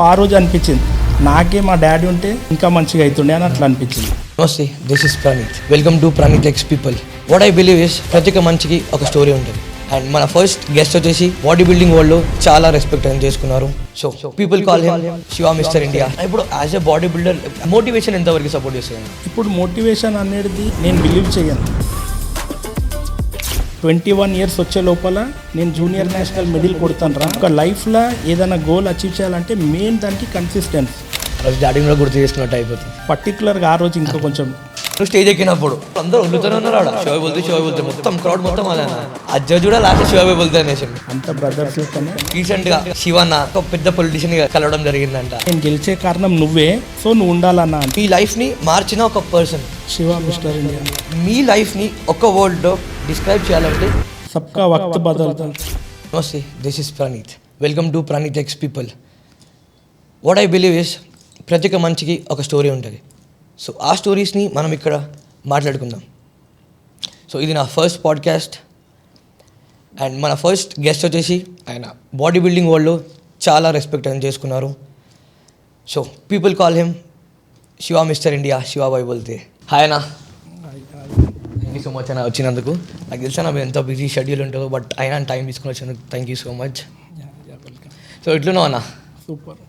ఆ రోజు అనిపించింది నాకే మా డాడీ ఉంటే ఇంకా మంచిగా అవుతుండే అని అట్లా అనిపించింది. నమస్తే, this is Praneeth. Welcome to Praneeth X people. What I believe is ప్రతి ఒక్క మనిషికి ఒక స్టోరీ ఉంటుంది. అండ్ మన ఫస్ట్ గెస్ట్ వచ్చేసి బాడీ బిల్డింగ్ వరల్డ్ లో చాలా రెస్పెక్ట్ అని చేసుకున్నారు. So people call him Shiva Mister India. ఇప్పుడు as a body builder motivation ఎంతవరకు సపోర్ట్ చేస్తుంది? ఇప్పుడు మోటివేషన్ అనేది నేను బిలీవ్ చేయను. 21 years వచ్చే లోపల నేను జూనియర్ నేషనల్ మెడల్ కొడతాను రా. ఒక లైఫ్లో ఏదైనా గోల్ అచీవ్ చేయాలంటే మెయిన్ దానికి కన్సిస్టెన్సీ. రోజు డాడీ కూడా గుర్తు చేసుకున్నట్టు అయిపోతుంది. పర్టికులర్గా ఆ రోజు ఇంకా కొంచెం స్టేజ్ ఎక్కినప్పుడు అందరూ వండుతూనే ఉన్నారు. ఆడ షోయ్ బోల్తే మొత్తం క్రౌడ్ మొత్తం అలా ఆ జడ్జ్ కూడా లాస్ట్ షోయ్ బోల్తే అనేసి అంత బ్రదర్స్. రీసెంట్ గా శివన్న ఒక పెద్ద పొలిటీషియన్ గా కలవడం జరిగిందంట. నేను గెలిచే కారణం నువ్వే, సో నువ్వు ఉండాలన్నా. మీ లైఫ్ ని మార్చిన ఒక పర్సన్ శివ మిస్టర్ ఇండియా. మీ లైఫ్ ని ఒక వర్డ్ లో డిస్క్రైబ్ చేయాలంటే సబ్కా వక్త్ బదల్తా. నమస్తే, this is Praneeth. Welcome to Praneeth X people. What I believe is ప్రతి ఒక్క మనిషికి ఒక స్టోరీ ఉంటుంది. సో ఆ స్టోరీస్ని మనం ఇక్కడ మాట్లాడుకుందాం. సో ఇది నా ఫస్ట్ పాడ్కాస్ట్. అండ్ మన ఫస్ట్ గెస్ట్ వచ్చేసి ఆయన బాడీ బిల్డింగ్ వరల్డ్లో చాలా రెస్పెక్ట్ అని చేసుకున్నారు. So people call him Shiva Mister India, Shiva బాయ్ బోల్తే. హాయ్ అన్న, థ్యాంక్ యూ సో మచ్ అన్న వచ్చినందుకు. నాకు తెలుసా మీరు ఎంత బిజీ షెడ్యూల్ ఉంటుందో, బట్ అయినా టైం తీసుకుని వచ్చినందుకు thank you so much. So ఎట్లున్నావు అన్న? సూపర్.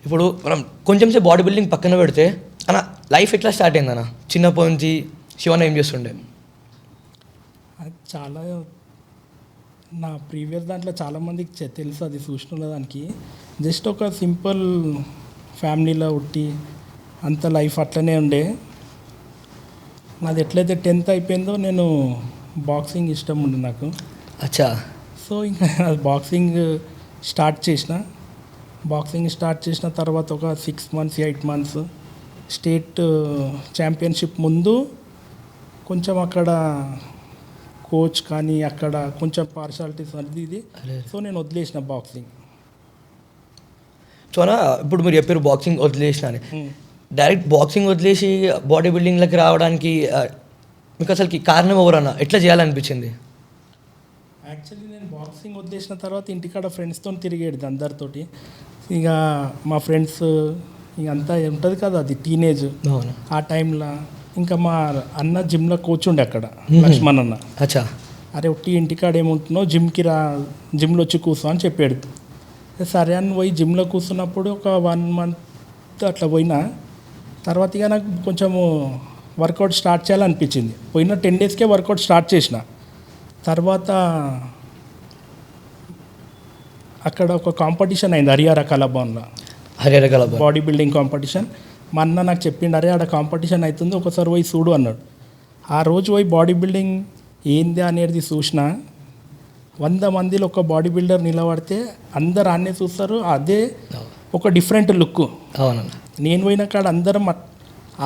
ఇప్పుడు మనం కొంచెం సేపు బాడీ బిల్డింగ్ పక్కన పెడితే అన్న లైఫ్ ఎట్లా స్టార్ట్ అయిందన్న? చిన్నప్పటి నుంచి శివన్న ఏం చేస్తుండే? అది చాలా నా ప్రీవియస్ దాంట్లో చాలామందికి తెలుసు, అది చూసిన దానికి. జస్ట్ ఒక సింపుల్ ఫ్యామిలీలో ఉట్టి అంత లైఫ్ అట్లనే ఉండే. నాది ఎట్లయితే 10th అయిపోయిందో నేను బాక్సింగ్ ఇష్టం ఉండే నాకు. అచ్చా. సో ఇంకా బాక్సింగ్ స్టార్ట్ చేసిన తర్వాత ఒక 6 months 8 months స్టేట్ ఛాంపియన్షిప్ ముందు కొంచెం అక్కడ కోచ్ కానీ అక్కడ కొంచెం పార్షాలిటీస్ అది ఇది. సో నేను వదిలేసిన బాక్సింగ్. సో అన్న ఇప్పుడు మీరు చెప్పారు బాక్సింగ్ వదిలేసిన అని. డైరెక్ట్ బాక్సింగ్ వదిలేసి బాడీ బిల్డింగ్లోకి రావడానికి మీకు అసలుకి కారణం ఎవరన్నా? ఎట్లా చేయాలనిపించింది? యాక్చువల్లీ నేను బాక్సింగ్ వదిలేసిన తర్వాత ఇంటికాడ ఫ్రెండ్స్తో తిరిగేది అందరితోటి. ఇక మా ఫ్రెండ్స్ ఇక అంతా ఉంటుంది కదా, అది టీనేజ్. ఆ టైంలో ఇంకా మా అన్న జిమ్లో కోచ్ ఉండే అక్కడ, లక్ష్మణ్ అన్న. అచ్చా. అరే ఒట్టి ఇంటికాడ ఏముంటున్నావు, జిమ్లో వచ్చి కూర్చో అని చెప్పాడు. సరే అని పోయి జిమ్లో కూర్చున్నప్పుడు ఒక 1 month అట్లా పోయినా. తర్వాత ఇక నాకు కొంచెము వర్కౌట్ స్టార్ట్ చేయాలనిపించింది. పోయిన 10 daysకే వర్కౌట్ స్టార్ట్ చేసిన. తర్వాత అక్కడ ఒక కాంపిటీషన్ అయింది హరియారా కళాభవన్లో, బాడీ బిల్డింగ్ కాంపిటీషన్. మా అన్న నాకు చెప్పిండు, అరే ఆడ కాంపిటీషన్ అవుతుంది ఒకసారి పోయి చూడు అన్నాడు. ఆ రోజు పోయి బాడీ బిల్డింగ్ ఏంది అనేది చూసిన. 100 మందిలో ఒక బాడీ బిల్డర్ నిలబడితే అందరు ఆన్నే చూస్తారు. అదే ఒక డిఫరెంట్ లుక్. నేను పోయిన కాడ అందరం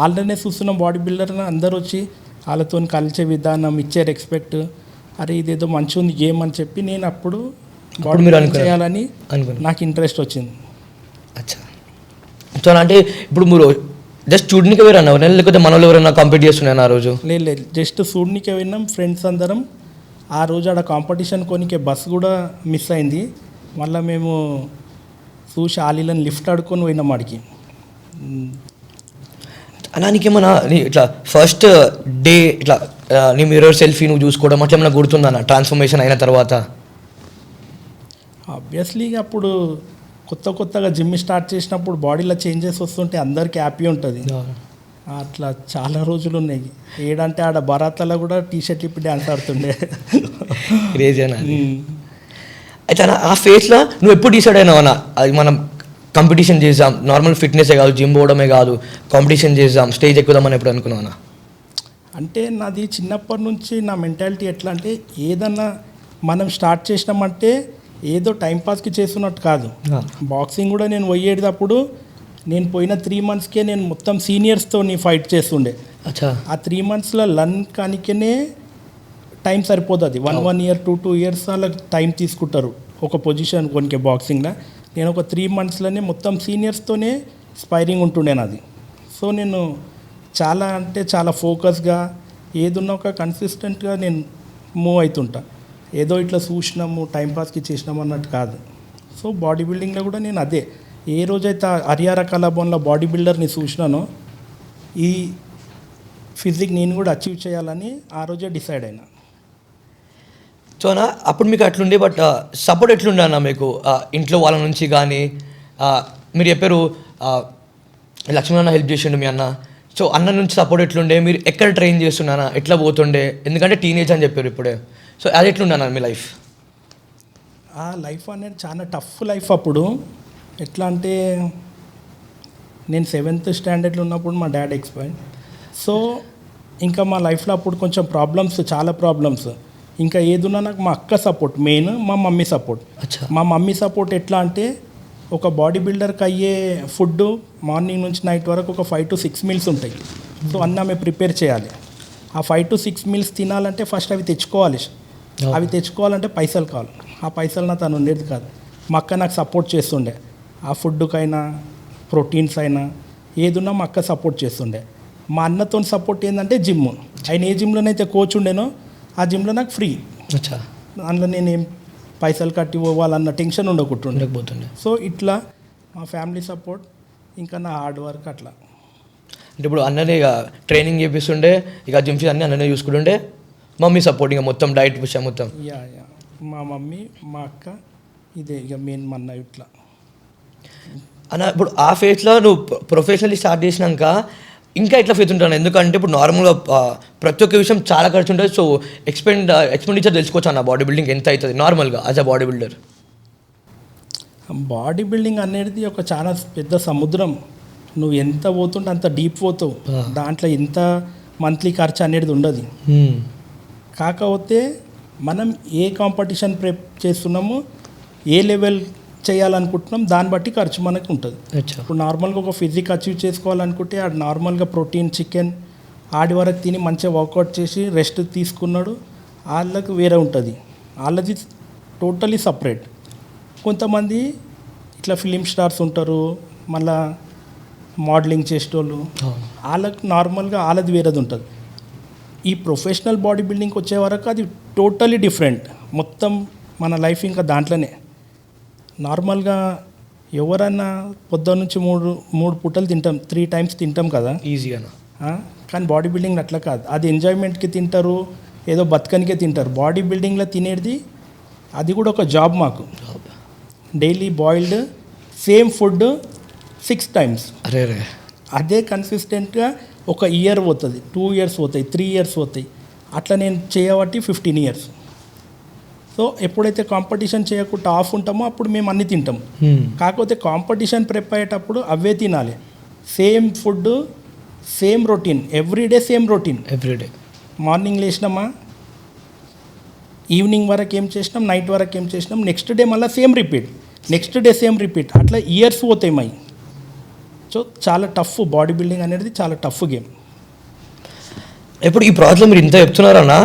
వాళ్ళనే చూస్తున్నాం బాడీ బిల్డర్ని. అందరు వచ్చి వాళ్ళతో కలిసే విధానం, ఇచ్చే రెస్పెక్ట్, అరే ఇదేదో మంచిగా ఉంది గేమ్ అని చెప్పి నేను అప్పుడు బాడీ బిల్డింగ్ చేయాలని నాకు ఇంట్రెస్ట్ వచ్చింది. అచ్చా. సో అంటే ఇప్పుడు మీరు జస్ట్ చూడనికే వేరన్నా లేకపోతే మనలో ఎవరైనా కాంపీట్ చేస్తున్నాను ఆ రోజు? లేదు, జస్ట్ చూడనికే విన్నాం ఫ్రెండ్స్ అందరం. ఆ రోజు ఆడ కాంపిటీషన్ కొనికే బస్ కూడా మిస్ అయింది. మళ్ళీ మేము చూసి ఆలీలను లిఫ్ట్ ఆడుకొని పోయినాం ఆడికి. అలానికేమన్నా ఇట్లా ఫస్ట్ డే ఇట్లా నీ మిర్రర్ సెల్ఫీ నువ్వు చూసుకోవడం అట్లా ఏమన్నా గుర్తుందన్న ట్రాన్స్ఫర్మేషన్ అయిన తర్వాత? ఆబ్వియస్లీ అప్పుడు కొత్తగా జిమ్ స్టార్ట్ చేసినప్పుడు బాడీలో చేంజెస్ వస్తుంటే అందరికీ హ్యాపీ ఉంటుంది. అట్లా చాలా రోజులు ఉన్నాయి. ఏడంటే ఆడ బరాత్లలో కూడా టీషర్ట్ ఇప్పి డ్యాన్స్ ఆడుతుండే. అయితే ఆ ఫేస్లో నువ్వు ఎప్పుడు డిసైడ్ అయినావన్నా అది మనం కాంపిటీషన్ చేద్దాం, నార్మల్ ఫిట్నెసే కాదు, జిమ్ పోవడమే కాదు, కాంపిటీషన్ చేద్దాం, స్టేజ్ ఎక్కుదామని ఎప్పుడు అనుకున్నావునా? అంటే నాది చిన్నప్పటి నుంచి నా మెంటాలిటీ ఎట్లా అంటే ఏదన్నా మనం స్టార్ట్ చేసినామంటే ఏదో టైంపాస్కి చేస్తున్నట్టు కాదు. బాక్సింగ్ కూడా నేను పోయేటప్పుడు నేను పోయిన 3 monthsకే నేను మొత్తం సీనియర్స్తో ఫైట్ చేస్తుండే. ఆ 3 monthsలో లర్న్ కానికనే టైం సరిపోతుంది. 1 year 2 years అలా టైం తీసుకుంటారు ఒక పొజిషన్ కొనికే బాక్సింగ్లో. నేను ఒక 3 monthsలోనే మొత్తం సీనియర్స్తోనే స్పైరింగ్ ఉంటుండే నాది. సో నేను చాలా అంటే చాలా ఫోకస్గా ఏదున్నా ఒక కన్సిస్టెంట్గా నేను మూవ్ అవుతుంటా. ఏదో ఇట్లా చూసినాము టైంపాస్కి చేసినాము అన్నట్టు కాదు. సో బాడీ బిల్డింగ్లో కూడా నేను అదే ఏ రోజైతే హరియారా కళాభవన్లో బాడీ బిల్డర్ని చూసినానో ఈ ఫిజిక్ నేను కూడా అచీవ్ చేయాలని ఆ రోజే డిసైడ్ అయినా. సో అన్న అప్పుడు మీకు అట్లుండే, బట్ సపోర్ట్ ఎట్లుండే అన్న మీకు ఇంట్లో వాళ్ళ నుంచి కానీ? మీరు చెప్పారు లక్ష్మణ్ అన్న హెల్ప్ చేసిండు మీ అన్న. సో అన్న నుంచి సపోర్ట్ ఎట్లుండే? మీరు ఎక్కడ ట్రైన్ చేస్తున్నానా, ఎట్లా పోతుండే? ఎందుకంటే టీనేజ్ అని చెప్పారు ఇప్పుడే. సో అది ఎట్లుండే అన్న మీ లైఫ్? ఆ లైఫ్ అనేది చాలా టఫ్ లైఫ్. అప్పుడు ఎట్లా అంటే నేను 7th స్టాండర్డ్లో ఉన్నప్పుడు మా డాడీ ఎక్స్పైర్డ్. సో ఇంకా మా లైఫ్లో అప్పుడు కొంచెం ప్రాబ్లమ్స్, చాలా ప్రాబ్లమ్స్. ఇంకా ఏదున్నా నాకు మా అక్క సపోర్ట్ మెయిన్, మా మమ్మీ సపోర్ట్. మా మమ్మీ సపోర్ట్ ఎట్లా అంటే ఒక బాడీ బిల్డర్కి అయ్యే ఫుడ్ మార్నింగ్ నుంచి నైట్ వరకు ఒక 5 to 6 మీల్స్ ఉంటాయి. సో అన్నీ ఆమె ప్రిపేర్ చేయాలి. ఆ 5 to 6 మీల్స్ తినాలంటే ఫస్ట్ అవి తెచ్చుకోవాలి. అవి తెచ్చుకోవాలంటే పైసలు కావాలి. ఆ పైసలు నా తను ఉండేది కాదు. మా అక్క నాకు సపోర్ట్ చేస్తుండే. ఆ ఫుడ్కైనా ప్రోటీన్స్ అయినా ఏదున్నా మా అక్క సపోర్ట్ చేస్తుండే. మా అన్నతో సపోర్ట్ ఏంటంటే జిమ్. ఆయన ఏ జిమ్లోనైతే కోచ్ ఉండేనో ఆ జిమ్లో నాకు ఫ్రీ. అందులో నేను ఏం పైసలు కట్టి పోవాలన్న టెన్షన్ ఉండకపోతుండే. సో ఇట్లా మా ఫ్యామిలీ సపోర్ట్, ఇంకా నా హార్డ్ వర్క్ అట్లా. అంటే ఇప్పుడు అన్ననే ఇక ట్రైనింగ్ చేపిస్తుండే, ఇక జిమ్ ఫీజ్ అన్నీ అన్ననే చూసుకుంటుండే, మమ్మీ సపోర్ట్ ఇంకా మొత్తం డైట్ విషయం మొత్తం. యా మా మమ్మీ, మా అక్క, ఇదే ఇక మెయిన్ మా అన్న. ఇట్లా అన్న ఇప్పుడు ఆ ఫేజ్లో నువ్వు ప్రొఫెషనల్లీ స్టార్ట్ చేసినాక ఇంకా ఎట్లా ఫేజ్ ఉంటాను? ఎందుకంటే ఇప్పుడు నార్మల్గా ప్రతి ఒక్క విషయం చాలా ఖర్చు ఉంటుంది. సో ఎక్స్పెండిచర్ తెలుసుకోవచ్చు అన్న బాడీ బిల్డింగ్ ఎంత అవుతుంది నార్మల్గా as a body builder? Body building అనేది ఒక చాలా పెద్ద సముద్రం. నువ్వు ఎంత పోతుంటే అంత డీప్ పోతావు. దాంట్లో ఎంత మంత్లీ ఖర్చు అనేది ఉండదు. కాకపోతే మనం ఏ కాంపిటీషన్ ప్రెప్ చేస్తున్నామో, ఏ లెవెల్ చేయాలనుకుంటున్నాం, దాన్ని బట్టి ఖర్చు మనకు ఉంటుంది. ఇప్పుడు నార్మల్గా ఒక ఫిజిక్ అచీవ్ చేసుకోవాలనుకుంటే ఆడు నార్మల్గా ప్రోటీన్, చికెన్ ఆడి వరకు తిని మంచిగా వర్కౌట్ చేసి రెస్ట్ తీసుకున్నాడు, వాళ్ళకి వేరే ఉంటుంది. వాళ్ళది టోటలీ సపరేట్. కొంతమంది ఇట్లా ఫిలిం స్టార్స్ ఉంటారు, మళ్ళా మోడలింగ్ చేసేటోళ్ళు, వాళ్ళకి నార్మల్గా వాళ్ళది వేరేది ఉంటుంది. ఈ ప్రొఫెషనల్ బాడీ బిల్డింగ్కి వచ్చే వరకు అది టోటలీ డిఫరెంట్. మొత్తం మన లైఫ్ ఇంకా దాంట్లోనే. నార్మల్గా ఎవరన్నా పొద్దున్న నుంచి మూడు పూటలు తింటాం, 3 times తింటాం కదా ఈజీగా. కానీ బాడీ బిల్డింగ్ అట్లా కాదు. అది ఎంజాయ్మెంట్కి తింటారు, ఏదో బతకనికే తింటారు. బాడీ బిల్డింగ్లో తినేది అది కూడా ఒక జాబ్ మాకు. Daily boiled same food 6 times. అదే కన్సిస్టెంట్గా ఒక ఇయర్ పోతుంది, 2 years పోతాయి, 3 years పోతాయి. అట్లా నేను చేయబట్టి 15 years. సో ఎప్పుడైతే కాంపిటీషన్ చేయకుండా ఆఫ్ ఉంటామో అప్పుడు మేము అన్నీ తింటాం. కాకపోతే కాంపిటీషన్ ప్రిపేర్ అయ్యేటప్పుడు అవే తినాలి. Same food, same routine, everyday same routine. Everyday morning లేచినామా, ఈవినింగ్ వరకు ఏం చేసినాం, నైట్ వరకు ఏం చేసినాం, నెక్స్ట్ డే మళ్ళీ same repeat, next day same repeat. అట్లా ఇయర్స్ పోతాయి మై. సో చాలా టఫ్ బాడీ బిల్డింగ్ అనేది, చాలా టఫ్ గేమ్. ఇప్పుడు ఈ ప్రాబ్లం మీరు ఇంత చెప్తున్నారన్నా,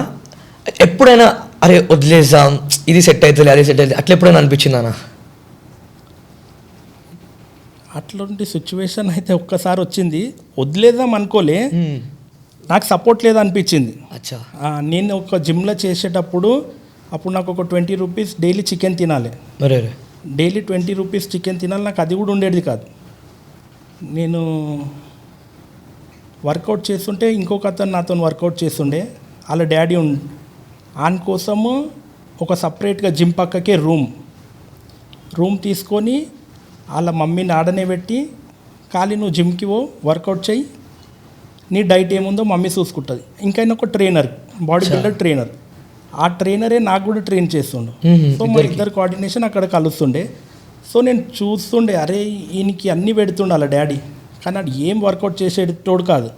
ఎప్పుడైనా అరే వదిలేసాం, ఇది సెట్ అవుతుంది, అది సెట్ అవుతుంది, అట్లా ఎప్పుడైనా అనిపించిందన్నా? అట్లాంటి సిచ్యువేషన్ అయితే ఒక్కసారి వచ్చింది. వదిలేద్దాం అనుకోలే, నాకు సపోర్ట్ లేదు అనిపించింది. అచ్చా. నేను ఒక జిమ్లో చేసేటప్పుడు అప్పుడు నాకు ఒక 20 rupees డైలీ చికెన్ తినాలి. డైలీ 20 rupees చికెన్ తినాలి. నాకు అది కూడా ఉండేది కాదు. నేను వర్కౌట్ చేస్తుంటే ఇంకొక అతను నాతో వర్కౌట్ చేస్తుండే, వాళ్ళ డాడీ ఆన్ కోసము ఒక సపరేట్గా జిమ్ పక్కకే రూమ్ తీసుకొని వాళ్ళ మమ్మీని ఆడనే పెట్టి, ఖాళీ నువ్వు జిమ్కి పో, వర్కౌట్ చేయి, నీ డైట్ ఏముందో మమ్మీ చూసుకుంటుంది. ఇంకా ఒక ట్రైనర్, బాడీ బిల్డర్ ట్రైనర్, ఆ ట్రైనరే నాకు కూడా ట్రైన్ చేస్తుండు. సో మా ఇద్దరు కోఆర్డినేషన్ అక్కడ కలుస్తుండే. సో నేను చూస్తుండే, అరే ఈయనకి అన్నీ పెడుతుండే వాళ్ళ డాడీ, కానీ ఆడు ఏం వర్కౌట్ చేసేటోడు కాదు.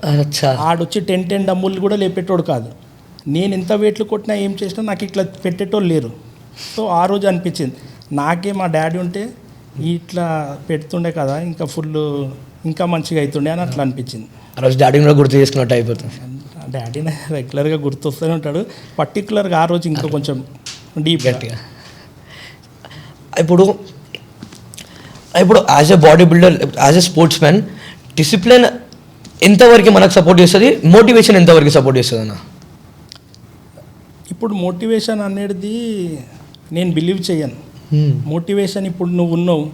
ఆడొచ్చి 10 డమ్ములు కూడా లేపేటోడు కాదు. నేను ఎంత వెయిట్లు కొట్టినా ఏం చేసినా నాకు ఇట్లా పెట్టేటోళ్ళు లేరు. సో ఆ రోజు అనిపించింది, నాకే మా డాడీ ఉంటే ఇట్లా పెడుతుండే కదా, ఇంకా ఇంకా మంచిగా అవుతుండే అని అట్లా అనిపించింది. ఆ రోజు డాడీని కూడా గుర్తు చేసుకున్నట్టు అయిపోతుంది. డాడీని రెగ్యులర్గా గుర్తొస్తూనే ఉంటాడు, పర్టికులర్గా ఆ రోజు ఇంకా కొంచెం డీప్ గట్టిగా. ఇప్పుడు as a body builder, as a sports man, discipline ఎంతవరకు మనకు సపోర్ట్ చేస్తుంది, మోటివేషన్ ఎంతవరకు సపోర్ట్ చేస్తుంది అన్న? ఇప్పుడు మోటివేషన్ అనేది నేను బిలీవ్ చేయను. మోటివేషన్ ఇప్పుడు నువ్వు ఉన్నావు,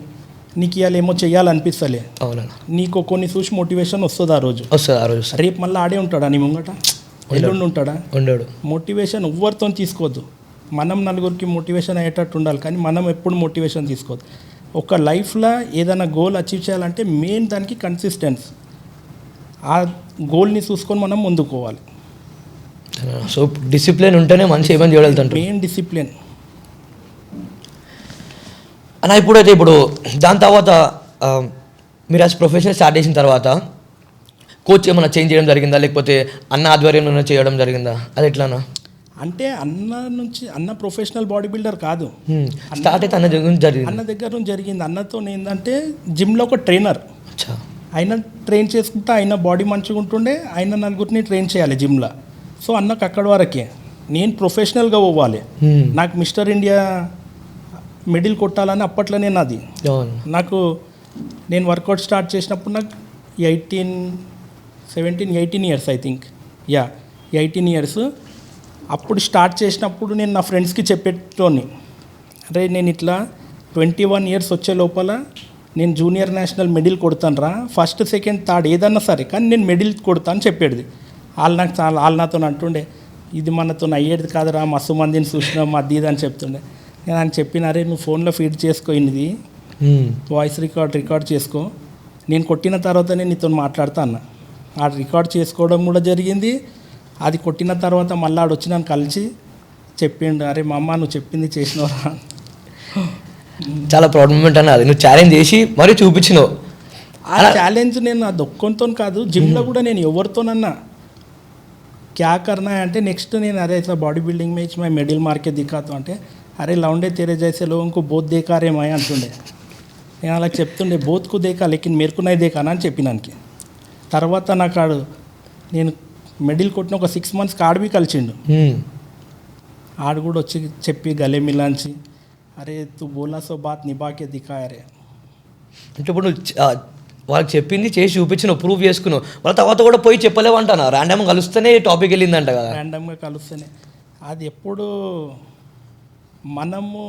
నీకు ఇవాళ ఏమో చెయ్యాలనిపిస్తలే, అవునన్నా, నీకు కొన్ని చూసి మోటివేషన్ వస్తుంది ఆ రోజు. వస్తుంది ఆ రోజు. రేపు మళ్ళీ ఆడే ఉంటాడా నీ ముంగట, ఎల్లుండి ఉంటాడా? ఉండడు. మోటివేషన్ ఎవరితో తీసుకోవద్దు. మనం నలుగురికి మోటివేషన్ అయ్యేటట్టు ఉండాలి, కానీ మనం ఎప్పుడు మోటివేషన్ తీసుకోవద్దు. ఒక లైఫ్లో ఏదైనా గోల్ అచీవ్ చేయాలంటే మెయిన్ దానికి కన్సిస్టెన్స్, ఆ గోల్ని చూసుకొని మనం ముందుకు పోవాలి. సో డిసిప్లిన్ ఉంటేనే మంచి ఏమని చేయగలుగుతుంటారు. Main discipline. అన్న ఇప్పుడైతే ఇప్పుడు దాని తర్వాత మీరు యాజ్ ప్రొఫెషనల్ స్టార్ట్ చేసిన తర్వాత కోచ్ ఏమైనా చేంజ్ చేయడం జరిగిందా, లేకపోతే అన్న ఆధ్వర్యంలో చేయడం జరిగిందా, అది ఎట్లానా? అంటే అన్న ప్రొఫెషనల్ బాడీ బిల్డర్ కాదు, స్టార్ట్ అయితే జరిగింది. అన్న దగ్గర నుంచి జరిగింది. అన్నతో ఏంటంటే జిమ్లో ఒక ట్రైనర్, అచ్చా, ఆయన ట్రైన్ చేసుకుంటే ఆయన బాడీ మంచిగా ఉంటుండే, ఆయన నలుగురిని ట్రైన్ చేయాలి జిమ్లో. సో అన్నకు అక్కడి వరకే, నేను ప్రొఫెషనల్గా పోవాలి. నాకు మిస్టర్ ఇండియా మెడల్ కొట్టాలని అప్పట్లోనే నాది. నాకు నేను వర్కౌట్ స్టార్ట్ చేసినప్పుడు నాకు 18 ఇయర్స్ ఐ థింక్, 18 ఇయర్స్. అప్పుడు స్టార్ట్ చేసినప్పుడు నేను నా ఫ్రెండ్స్కి చెప్పేటోని, అరే నేను ఇట్లా 21 ఇయర్స్ వచ్చే లోపల నేను జూనియర్ నేషనల్ మెడల్ కొడతాను రా, ఫస్ట్ సెకండ్ థర్డ్ ఏదన్నా సరే, కానీ నేను మెడల్ కొడతా అని చెప్పేది. వాళ్ళు నాతో అంటుండే, ఇది మనతో అయ్యేది కాదురా, మస్తు మందిని చూసినాం అది ఇది అని చెప్తుండే. నేను ఆయన చెప్పినారే, నువ్వు ఫోన్లో ఫీడ్ చేసుకో, ఇది వాయిస్ రికార్డ్ చేసుకో, నేను కొట్టిన తర్వాతనే నీతో మాట్లాడతా అన్న. ఆ రికార్డ్ చేసుకోవడం కూడా జరిగింది. అది కొట్టిన తర్వాత మళ్ళీ ఆడు వచ్చి నన్ను కలిసి చెప్పిండు, అరే మా అమ్మ నువ్వు చెప్పింది చేసినవరా. చాలా ప్రౌడ్ మూమెంట్ అన్న, అది నువ్వు ఛాలెంజ్ చేసి మరీ చూపించినావు. ఆ ఛాలెంజ్ నేను ఆ దొక్కంతో కాదు, జిమ్లో కూడా నేను ఎవరితోనన్నా క్యా కర్నా అంటే నెక్స్ట్ నేను అరే ఇట్లా బాడీ బిల్డింగ్ మ్యాచ్ మై మెడల్ మార్కే దిక్కాతో అంటే, అరే లౌండే తెరే జైసే లోగోంకు బోత్ దేకారే మై అంటుండే. నేను అలా చెప్తుండే, బోత్కు దేకా లేకిన్ మేరకు నై దేకానా అని చెప్పినానికి. తర్వాత నాకు ఆడు నేను మెడల్ కొట్టిన ఒక 6 months ఆడవి కలిసిండు. ఆడు కూడా వచ్చి చెప్పి గలే మిలాంచి, అరే తు బోలా సో బాత్ నిభాకే దికాయరే. అంటే ఇప్పుడు నువ్వు వాళ్ళకి చెప్పింది చేసి చూపించినావు, ప్రూవ్ చేసుకున్నావు, వాళ్ళ తర్వాత కూడా పోయి చెప్పలేవంటానా, ర్యాండమ్గా కలుస్తేనే టాపిక్ వెళ్ళిందంట కదా. ర్యాండమ్గా కలుస్తేనే అది ఎప్పుడు మనము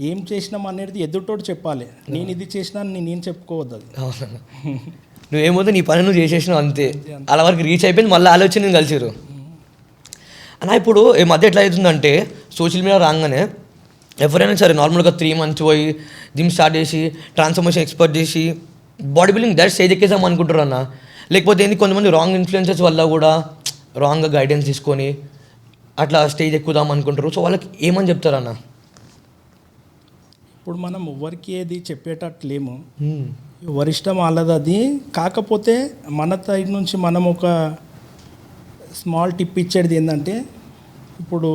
ఏం చేసినాం అనేది ఎదుటోడు చెప్పాలి. నేను ఇది చేసినా నేను చెప్పుకోవద్దు అది. అవునా, నువ్వేమవుతుంది నీ పని నువ్వు చేసేసినావు అంతే, అలా వరకు రీచ్ అయిపోయింది, మళ్ళీ ఆలోచన నేను కలిసిరు అన్న. ఇప్పుడు ఈ మధ్య ఎట్లా అవుతుందంటే సోషల్ మీడియా రాగానే ఎవరైనా సరే నార్మల్గా 3 months పోయి జిమ్ స్టార్ట్ చేసి ట్రాన్స్ఫర్మేషన్ ఎక్స్పర్ట్ చేసి బాడీ బిల్డింగ్ డైరెక్ట్ స్టేజ్ ఎక్కేసాం అనుకుంటారు అన్న. లేకపోతే ఏంది కొంతమంది రాంగ్ ఇన్ఫ్లుయెన్సెస్ వల్ల కూడా రాంగ్గా గైడెన్స్ తీసుకొని అట్లా స్టేజ్ ఎక్కుదాం అనుకుంటారు. సో వాళ్ళకి ఏమని చెప్తారన్న? ఇప్పుడు మనం ఎవరికి ఏది చెప్పేటట్లేము, ఎవరిష్టం వాళ్ళది అది. కాకపోతే మన సైడ్ నుంచి మనం ఒక స్మాల్ టిప్ ఇచ్చేది ఏంటంటే, ఇప్పుడు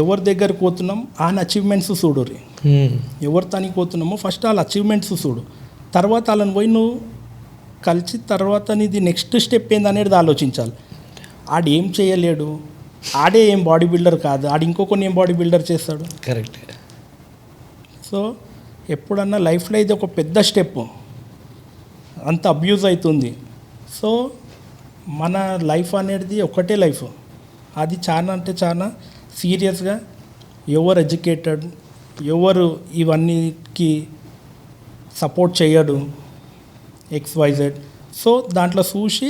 ఎవరి దగ్గర పోతున్నాం ఆయన అచీవ్మెంట్స్ చూడుర్రి. ఎవరి తనకి పోతున్నామో ఫస్ట్ వాళ్ళ అచీవ్మెంట్స్ చూడు, తర్వాత వాళ్ళని పోయి నువ్వు కలిసి తర్వాత నీది నెక్స్ట్ స్టెప్ ఏందనేది ఆలోచించాలి. ఆడు ఏం చేయలేడు, ఆడే ఏం బాడీ బిల్డర్ కాదు, ఆడు ఇంకొకరిని ఏం బాడీ బిల్డర్ చేస్తాడు. కరెక్ట్. సో ఎప్పుడన్నా లైఫ్లో ఇది ఒక పెద్ద స్టెప్, అంత అబ్యూజ్ అవుతుంది. సో మన లైఫ్ అనేది ఒకటే లైఫ్, అది చాలా అంటే చాలా సీరియస్గా ఎవరు ఎడ్యుకేటెడ్, ఎవరు ఇవన్నీకి సపోర్ట్ చేయడు, XYZ. సో దాంట్లో చూసి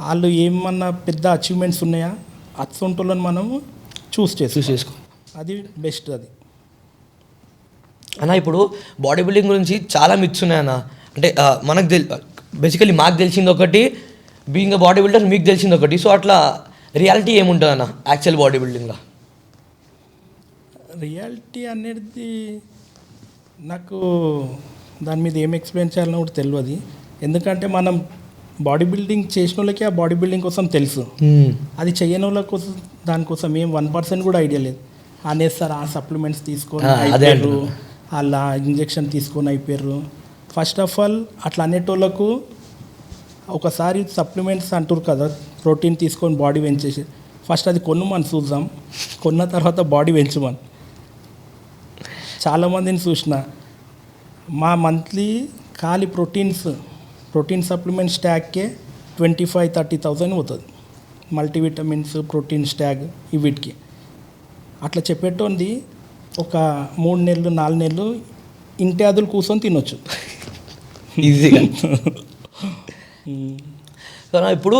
వాళ్ళు ఏమన్నా పెద్ద అచీవ్మెంట్స్ ఉన్నాయా అత్సొంటోళ్ళని మనము చూస్ చేసుకో, అది బెస్ట్. అది అన్న ఇప్పుడు బాడీ బిల్డింగ్ గురించి చాలా మిత్స్ ఉన్నాయన్న. అంటే మనకు బేసికలీ మాకు తెలిసింది ఒకటి, బీయింగ్ అ బాడీ బిల్డర్ మీకు తెలిసింది ఒకటి. సో అట్లా రియాలిటీ ఏముంటుంది అన్న యాక్చువల్ బాడీ బిల్డింగ్లో? రియాలిటీ అనేది నాకు దాని మీద ఏం ఎక్స్ప్లెయిన్ చేయాలని కూడా తెలియదు. ఎందుకంటే మనం బాడీ బిల్డింగ్ చేసిన వాళ్ళకి ఆ బాడీ బిల్డింగ్ కోసం తెలుసు, అది చేయని వాళ్ళ కోసం దానికోసం ఏం 1% కూడా ఐడియా లేదు. అనేస్తారు ఆ సప్లిమెంట్స్ తీసుకొని అయిపోయారు, అలా ఇంజెక్షన్ తీసుకొని అయిపోయారు. ఫస్ట్ ఆఫ్ ఆల్ అట్లా అనేటోళ్ళకు ఒకసారి సప్లిమెంట్స్ అంటారు కదా, ప్రోటీన్ తీసుకొని బాడీ పెంచేసి, ఫస్ట్ అది కొనుమని చూద్దాం, కొన్న తర్వాత బాడీ పెంచమని. చాలామందిని చూసిన మా మంత్లీ ఖాళీ ప్రోటీన్ సప్లిమెంట్ స్టాక్కే 25,000-30,000 పోతుంది. మల్టీవిటమిన్స్, ప్రోటీన్ స్టాక్ వీటికి అట్లా చెప్పేటోంది. ఒక 3 నెలలు 4 నెలలు ఇంటి అదులు కూర్చొని తినొచ్చు. ఈజీగా. ఇప్పుడు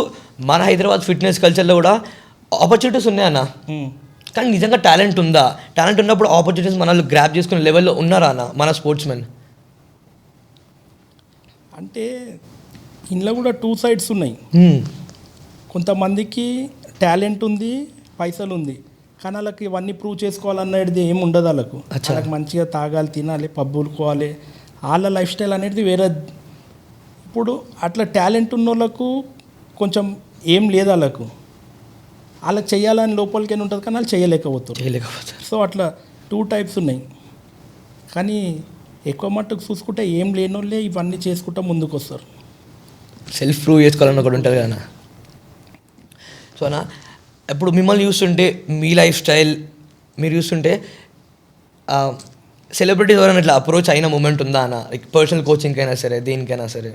మన హైదరాబాద్ ఫిట్నెస్ కల్చర్లో కూడా ఆపర్చునిటీస్ ఉన్నాయన్న, కానీ నిజంగా టాలెంట్ ఉందా? టాలెంట్ ఉన్నప్పుడు ఆపర్చునిటీస్ మనల్ని గ్రాప్ చేసుకునే లెవెల్లో ఉన్నారా అన్న మన స్పోర్ట్స్ మెన్? అంటే ఇందులో కూడా 2 సైడ్స్ ఉన్నాయి. కొంతమందికి టాలెంట్ ఉంది, పైసలు ఉంది, కానీ వాళ్ళకి ఇవన్నీ ప్రూవ్ చేసుకోవాలనేది ఏమి ఉండదు. వాళ్ళకి మంచిగా తాగాలి, తినాలి, పబ్బులుకోవాలి, వాళ్ళ లైఫ్ స్టైల్ అనేది వేరే. ఇప్పుడు అట్లా టాలెంట్ ఉన్న వాళ్ళకు కొంచెం ఏం లేదు, వాళ్ళకి చేయాలని లోపలికైనా ఉంటుంది, కానీ వాళ్ళు చేయలేకపోతారు. సో అట్లా 2 టైప్స్ ఉన్నాయి. కానీ ఎక్కువ మట్టుకు చూసుకుంటే ఏం లేని వాళ్ళే ఇవన్నీ చేసుకుంటూ ముందుకు వస్తారు. సెల్ఫ్ ప్రూవ్ చేసుకోవాలని ఒకటి ఉంటుంది కదా. సో అన్న, ఇప్పుడు మిమ్మల్ని చూస్తుంటే మీ లైఫ్ స్టైల్ మీరు చూస్తుంటే సెలబ్రిటీస్ ఎవరైనా ఇట్లా అప్రోచ్ అయిన మూమెంట్ ఉందా అన్న? లైక్ పర్సనల్ కోచింగ్ అయినా సరే, దేనికైనా సరే.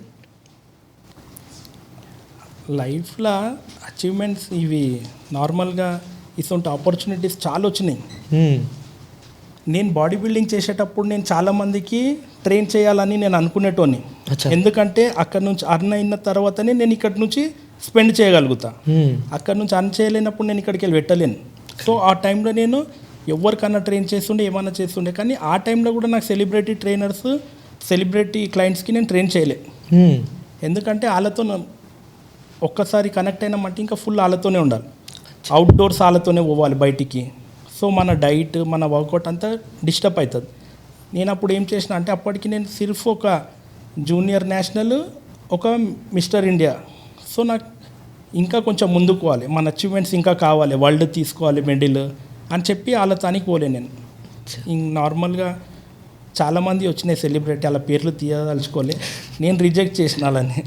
లైఫ్లో అచీవ్మెంట్స్ ఇవి నార్మల్గా ఇటువంటి ఆపర్చునిటీస్ చాలా వచ్చినాయి. నేను బాడీ బిల్డింగ్ చేసేటప్పుడు నేను చాలామందికి ట్రైన్ చేయాలని నేను అనుకునేటోని. ఎందుకంటే అక్కడ నుంచి అర్న్ అయిన తర్వాతనే నేను ఇక్కడి నుంచి స్పెండ్ చేయగలుగుతా. అక్కడ నుంచి అర్న్ చేయలేనప్పుడు నేను ఇక్కడికి వెళ్ళి పెట్టలేను. సో ఆ టైంలో నేను ఎవరికన్నా ట్రైన్ చేస్తుండే, ఏమన్నా చేస్తుండే, కానీ ఆ టైంలో కూడా నాకు సెలబ్రిటీ ట్రైనర్స్, సెలబ్రిటీ క్లయింట్స్కి నేను ట్రైన్ చేయలే. ఎందుకంటే వాళ్ళతో ఒక్కసారి కనెక్ట్ అయినామంటే ఇంకా ఫుల్ వాళ్ళతోనే ఉండాలి. అవుట్డోర్స్ వాళ్ళతోనే పోవాలి బయటికి. సో మన డైట్, మన వర్కౌట్ అంతా డిస్టర్బ్ అవుతుంది. నేను అప్పుడు ఏం చేసిన అంటే, అప్పటికి నేను సిర్ఫ్ ఒక జూనియర్ నేషనల్, ఒక మిస్టర్ ఇండియా. సో నాకు ఇంకా కొంచెం ముందుకు పోవాలి, మన అచీవ్మెంట్స్ ఇంకా కావాలి, వరల్డ్ తీసుకోవాలి మెడల్ అని చెప్పి వాళ్ళతానికి పోలే నేను. నార్మల్గా చాలామంది వచ్చినాయి సెలబ్రిటీ, వాళ్ళ పేర్లు తీయదలుచుకోలే. నేను రిజెక్ట్ చేసిన వాళ్ళని,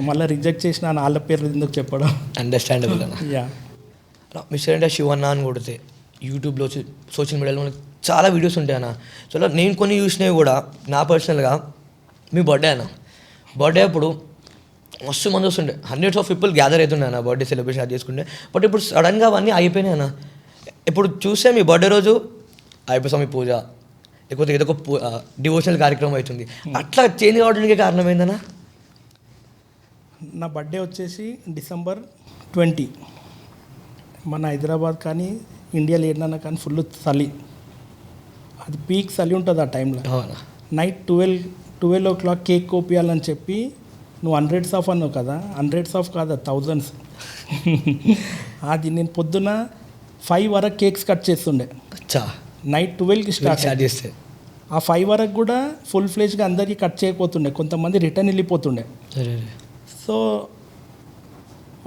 మళ్ళీ రిజెక్ట్ చేసిన వాళ్ళ పేర్లు ఎందుకు చెప్పడం. అండర్స్టాండబుల్ అన్న. యా, మిస్టర్ ఇండియా శివన్న అని కొడితే యూట్యూబ్లో, సోషల్ మీడియాలో మనకి చాలా వీడియోస్ ఉంటాయి అన్న. సో నేను కొన్ని చూసినవి కూడా నా పర్సనల్గా, మీ బర్త్డే అన్న, బర్త్డే అప్పుడు మస్తు మంది వస్తుండే, హండ్రెడ్స్ ఆఫ్ పీపుల్ గ్యాదర్ అవుతుండే అన్న బర్త్డే సెలబ్రేషన్ అది చేసుకుంటే. బట్ ఇప్పుడు సడన్గా అవన్నీ అయిపోయినాయి అన్న. ఇప్పుడు చూస్తే మీ బర్త్డే రోజు అయ్యప్ప స్వామి పూజ, లేకపోతే ఏదో ఒక డివోషనల్ కార్యక్రమం అవుతుంది. అట్లా చేంజ్ కావడానికి కారణం ఏందన్నా? నా బర్త్డే వచ్చేసి December 20. మన హైదరాబాద్ కానీ ఇండియాలో ఏదన్నా కానీ ఫుల్ చలి, అది పీక్ చలి ఉంటుంది ఆ టైంలో. నైట్ 12 o'clock కేక్ కోపియాలని చెప్పి, నువ్వు 100s ఆఫ్ అన్నావు కదా, 100s ఆఫ్ కాదు, 1000s. అది నేను పొద్దున 5 వరకు కేక్స్ కట్ చేస్తుండే. నైట్ 12కి స్టార్ట్ చేస్తే ఆ 5 వరకు కూడా ఫుల్ ఫ్లెజ్గా అందరికీ కట్ చేయకపోతుండే, కొంతమంది రిటర్న్ వెళ్ళిపోతుండే. సో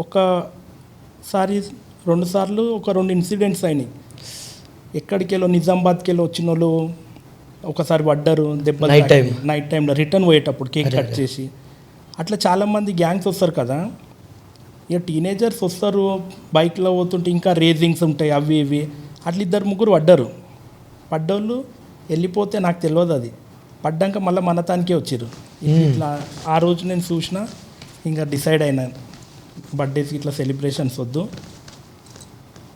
ఒకసారి 2 సార్లు ఒక 2 ఇన్సిడెంట్స్ అయినాయి. ఎక్కడికి వెళ్ళో నిజామాబాద్కి వెళ్ళి వచ్చిన వాళ్ళు ఒకసారి పడ్డారు దెబ్బలు, నైట్ టైంలో రిటర్న్ పోయేటప్పుడు కేక్ కట్ చేసి. అట్లా చాలామంది గ్యాంగ్స్ వస్తారు కదా, ఇక టీనేజర్స్ వస్తారు బైక్లో పోతుంటే, ఇంకా రేసింగ్స్ ఉంటాయి అవి ఇవి. అట్లా 2-3 పడ్డోళ్ళు వెళ్ళిపోతే నాకు తెలియదు. అది పడ్డాక మళ్ళీ మన తానికే వచ్చారు. ఇట్లా ఆ రోజు నేను చూసిన, ఇంకా డిసైడ్ అయినా బర్త్డేస్కి ఇట్లా సెలబ్రేషన్స్ వద్దు,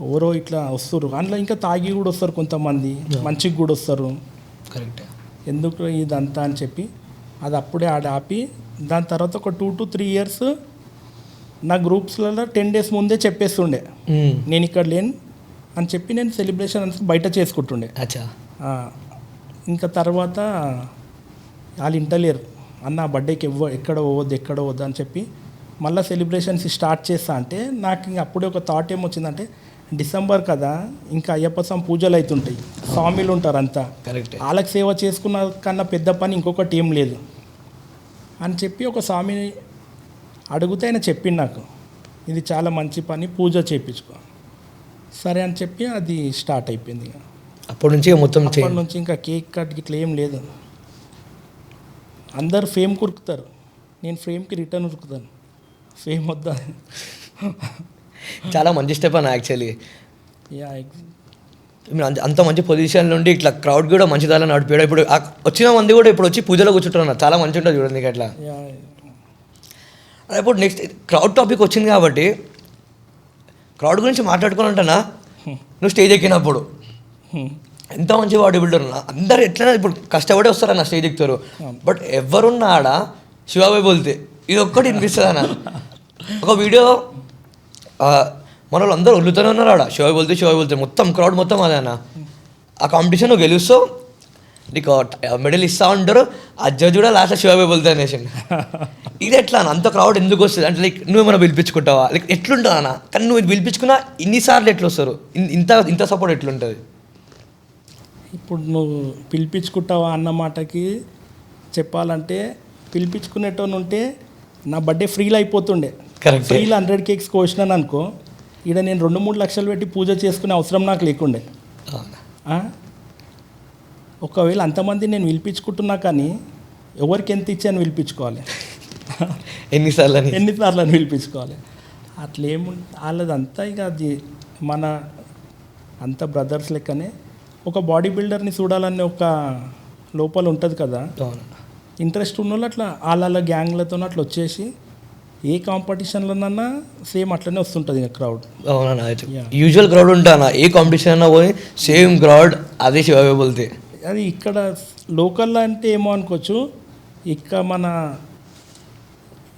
ఎవరో ఇట్లా వస్తారు, అందులో ఇంకా తాగి కూడా వస్తారు కొంతమంది, మంచిగా కూడా వస్తారు, కరెక్ట్, ఎందుకు ఇదంతా అని చెప్పి అది అప్పుడే ఆపి, దాని తర్వాత ఒక 2 to 3 years నా గ్రూప్స్లలో 10 days ముందే చెప్పేస్తుండే నేను ఇక్కడ లేను అని చెప్పి, నేను సెలబ్రేషన్ అంతా బయట చేసుకుంటుండే. ఇంకా తర్వాత వాళ్ళు ఇంటలేరు అన్న బర్త్డేకి ఎక్కడ పోవద్దు అని చెప్పి మళ్ళీ సెలబ్రేషన్స్ స్టార్ట్ చేస్తా అంటే, నాకు ఇంక అప్పుడే ఒక థాట్ ఏమొచ్చిందంటే, డిసెంబర్ కదా, ఇంకా అయ్యప్ప స్వామి పూజలు అవుతుంటాయి, స్వామిలు ఉంటారు అంతా, వాళ్ళకి సేవ చేసుకున్న కన్నా పెద్ద పని ఇంకొకటి ఏం లేదు అని చెప్పి ఒక స్వామిని అడిగితే ఆయన చెప్పింది నాకు, ఇది చాలా మంచి పని, పూజ చేయించుకో. సరే అని చెప్పి అది స్టార్ట్ అయిపోయింది. అప్పటి నుంచి ఇంకా కేక్ కట్ ఇట్లా ఏం లేదు. అందరు ఫేమ్ కురుకుతారు, నేను ఫ్రేమ్కి రిటర్న్ ఉరుకుతాను, ఫేమ్ వద్దా. చాలా మంచి స్టెప్ అన్న యాక్చువల్లీ. యా, అంత మంచి పొజిషన్ నుండి ఇట్లా క్రౌడ్ కూడా మంచి దారిలో నడిపాడు. ఇప్పుడు వచ్చిన మంది కూడా ఇప్పుడు వచ్చి పూజలో కూర్చుంటున్నారు, చాలా మంచి ఉంటుంది చూడండి అట్లా. ఇప్పుడు నెక్స్ట్ క్రౌడ్ టాపిక్ వచ్చింది కాబట్టి, క్రౌడ్ గురించి మాట్లాడుకోవాలంటేనా, నువ్వు స్టేజ్ ఎక్కినప్పుడు ఎంత మంచి బాడీ బిల్డర్ ఉన్నా అందరు ఎట్లైనా ఇప్పుడు కష్టపడి వస్తారన్న స్టేజ్ ఎక్కుతారు. బట్ ఎవరున్నా ఆడ శివాబాయ్ బోల్తే ఇది ఒక్కటి వినిపిస్తుంది అన్న. ఒక వీడియో మన వాళ్ళు అందరూ వదులుతూనే ఉన్నారు ఆడ శివాబాయ్ బోల్తే మొత్తం క్రౌడ్ మొత్తం అదే అన్న. ఆ కాంపిటీషన్ నువ్వు గెలుస్తావు, నీకు మెడల్ ఇస్తా ఉంటారు, ఆ జడ్జి కూడా లాస్ట్ శివాబాయ్ బోల్తే అనేసి. ఇది ఎట్లా అన్న అంత క్రౌడ్ ఎందుకు వస్తుంది అంటే లైక్ నువ్వేమైనా పిలిపించుకుంటావా లైక్ ఎట్లుంటుంది అన్న? కానీ నువ్వు పిలిపించుకున్నా ఇన్నిసార్లు ఎట్లా వస్తారు? ఇంత సపోర్ట్ ఎట్లుంటుంది? ఇప్పుడు నువ్వు పిలిపించుకుంటావా అన్న మాటకి చెప్పాలంటే పిలిపించుకునేటోని ఉంటే నా బర్త్డే ఫ్రీలో అయిపోతుండే. కరెక్ట్. ఫ్రీలో 100 కేక్స్ కోసినాను అనుకో, ఇక్కడ నేను 2-3 లక్షలు పెట్టి పూజ చేసుకునే అవసరం నాకు లేకుండే. ఒకవేళ అంతమంది నేను పిలిపించుకుంటున్నా కానీ ఎవరికి ఎంత ఇచ్చాను పిలిపించుకోవాలి, ఎన్నిసార్లు అని పిలిపించుకోవాలి. అట్లా వాళ్ళదంతా ఇక అది మన అంత బ్రదర్స్ లెక్కనే. ఒక బాడీ బిల్డర్ని చూడాలని ఒక లోపల ఉంటుంది కదా, ఇంట్రెస్ట్ ఉన్న వాళ్ళు అట్లా వాళ్ళ గ్యాంగ్లతో అట్లా వచ్చేసి ఏ కాంపిటీషన్లోనన్నా సేమ్ అట్లనే వస్తుంటుంది ఇక క్రౌడ్. అవునా? యూజువల్ క్రౌడ్ ఉంటానా ఏ కాంపిటీషన్ అన్నా పోయి సేమ్ క్రౌడ్ అదే శివాబాయ్ బోల్తే. అది ఇక్కడ లోకల్లో అంటే ఏమో అనుకోవచ్చు, ఇక్కడ మన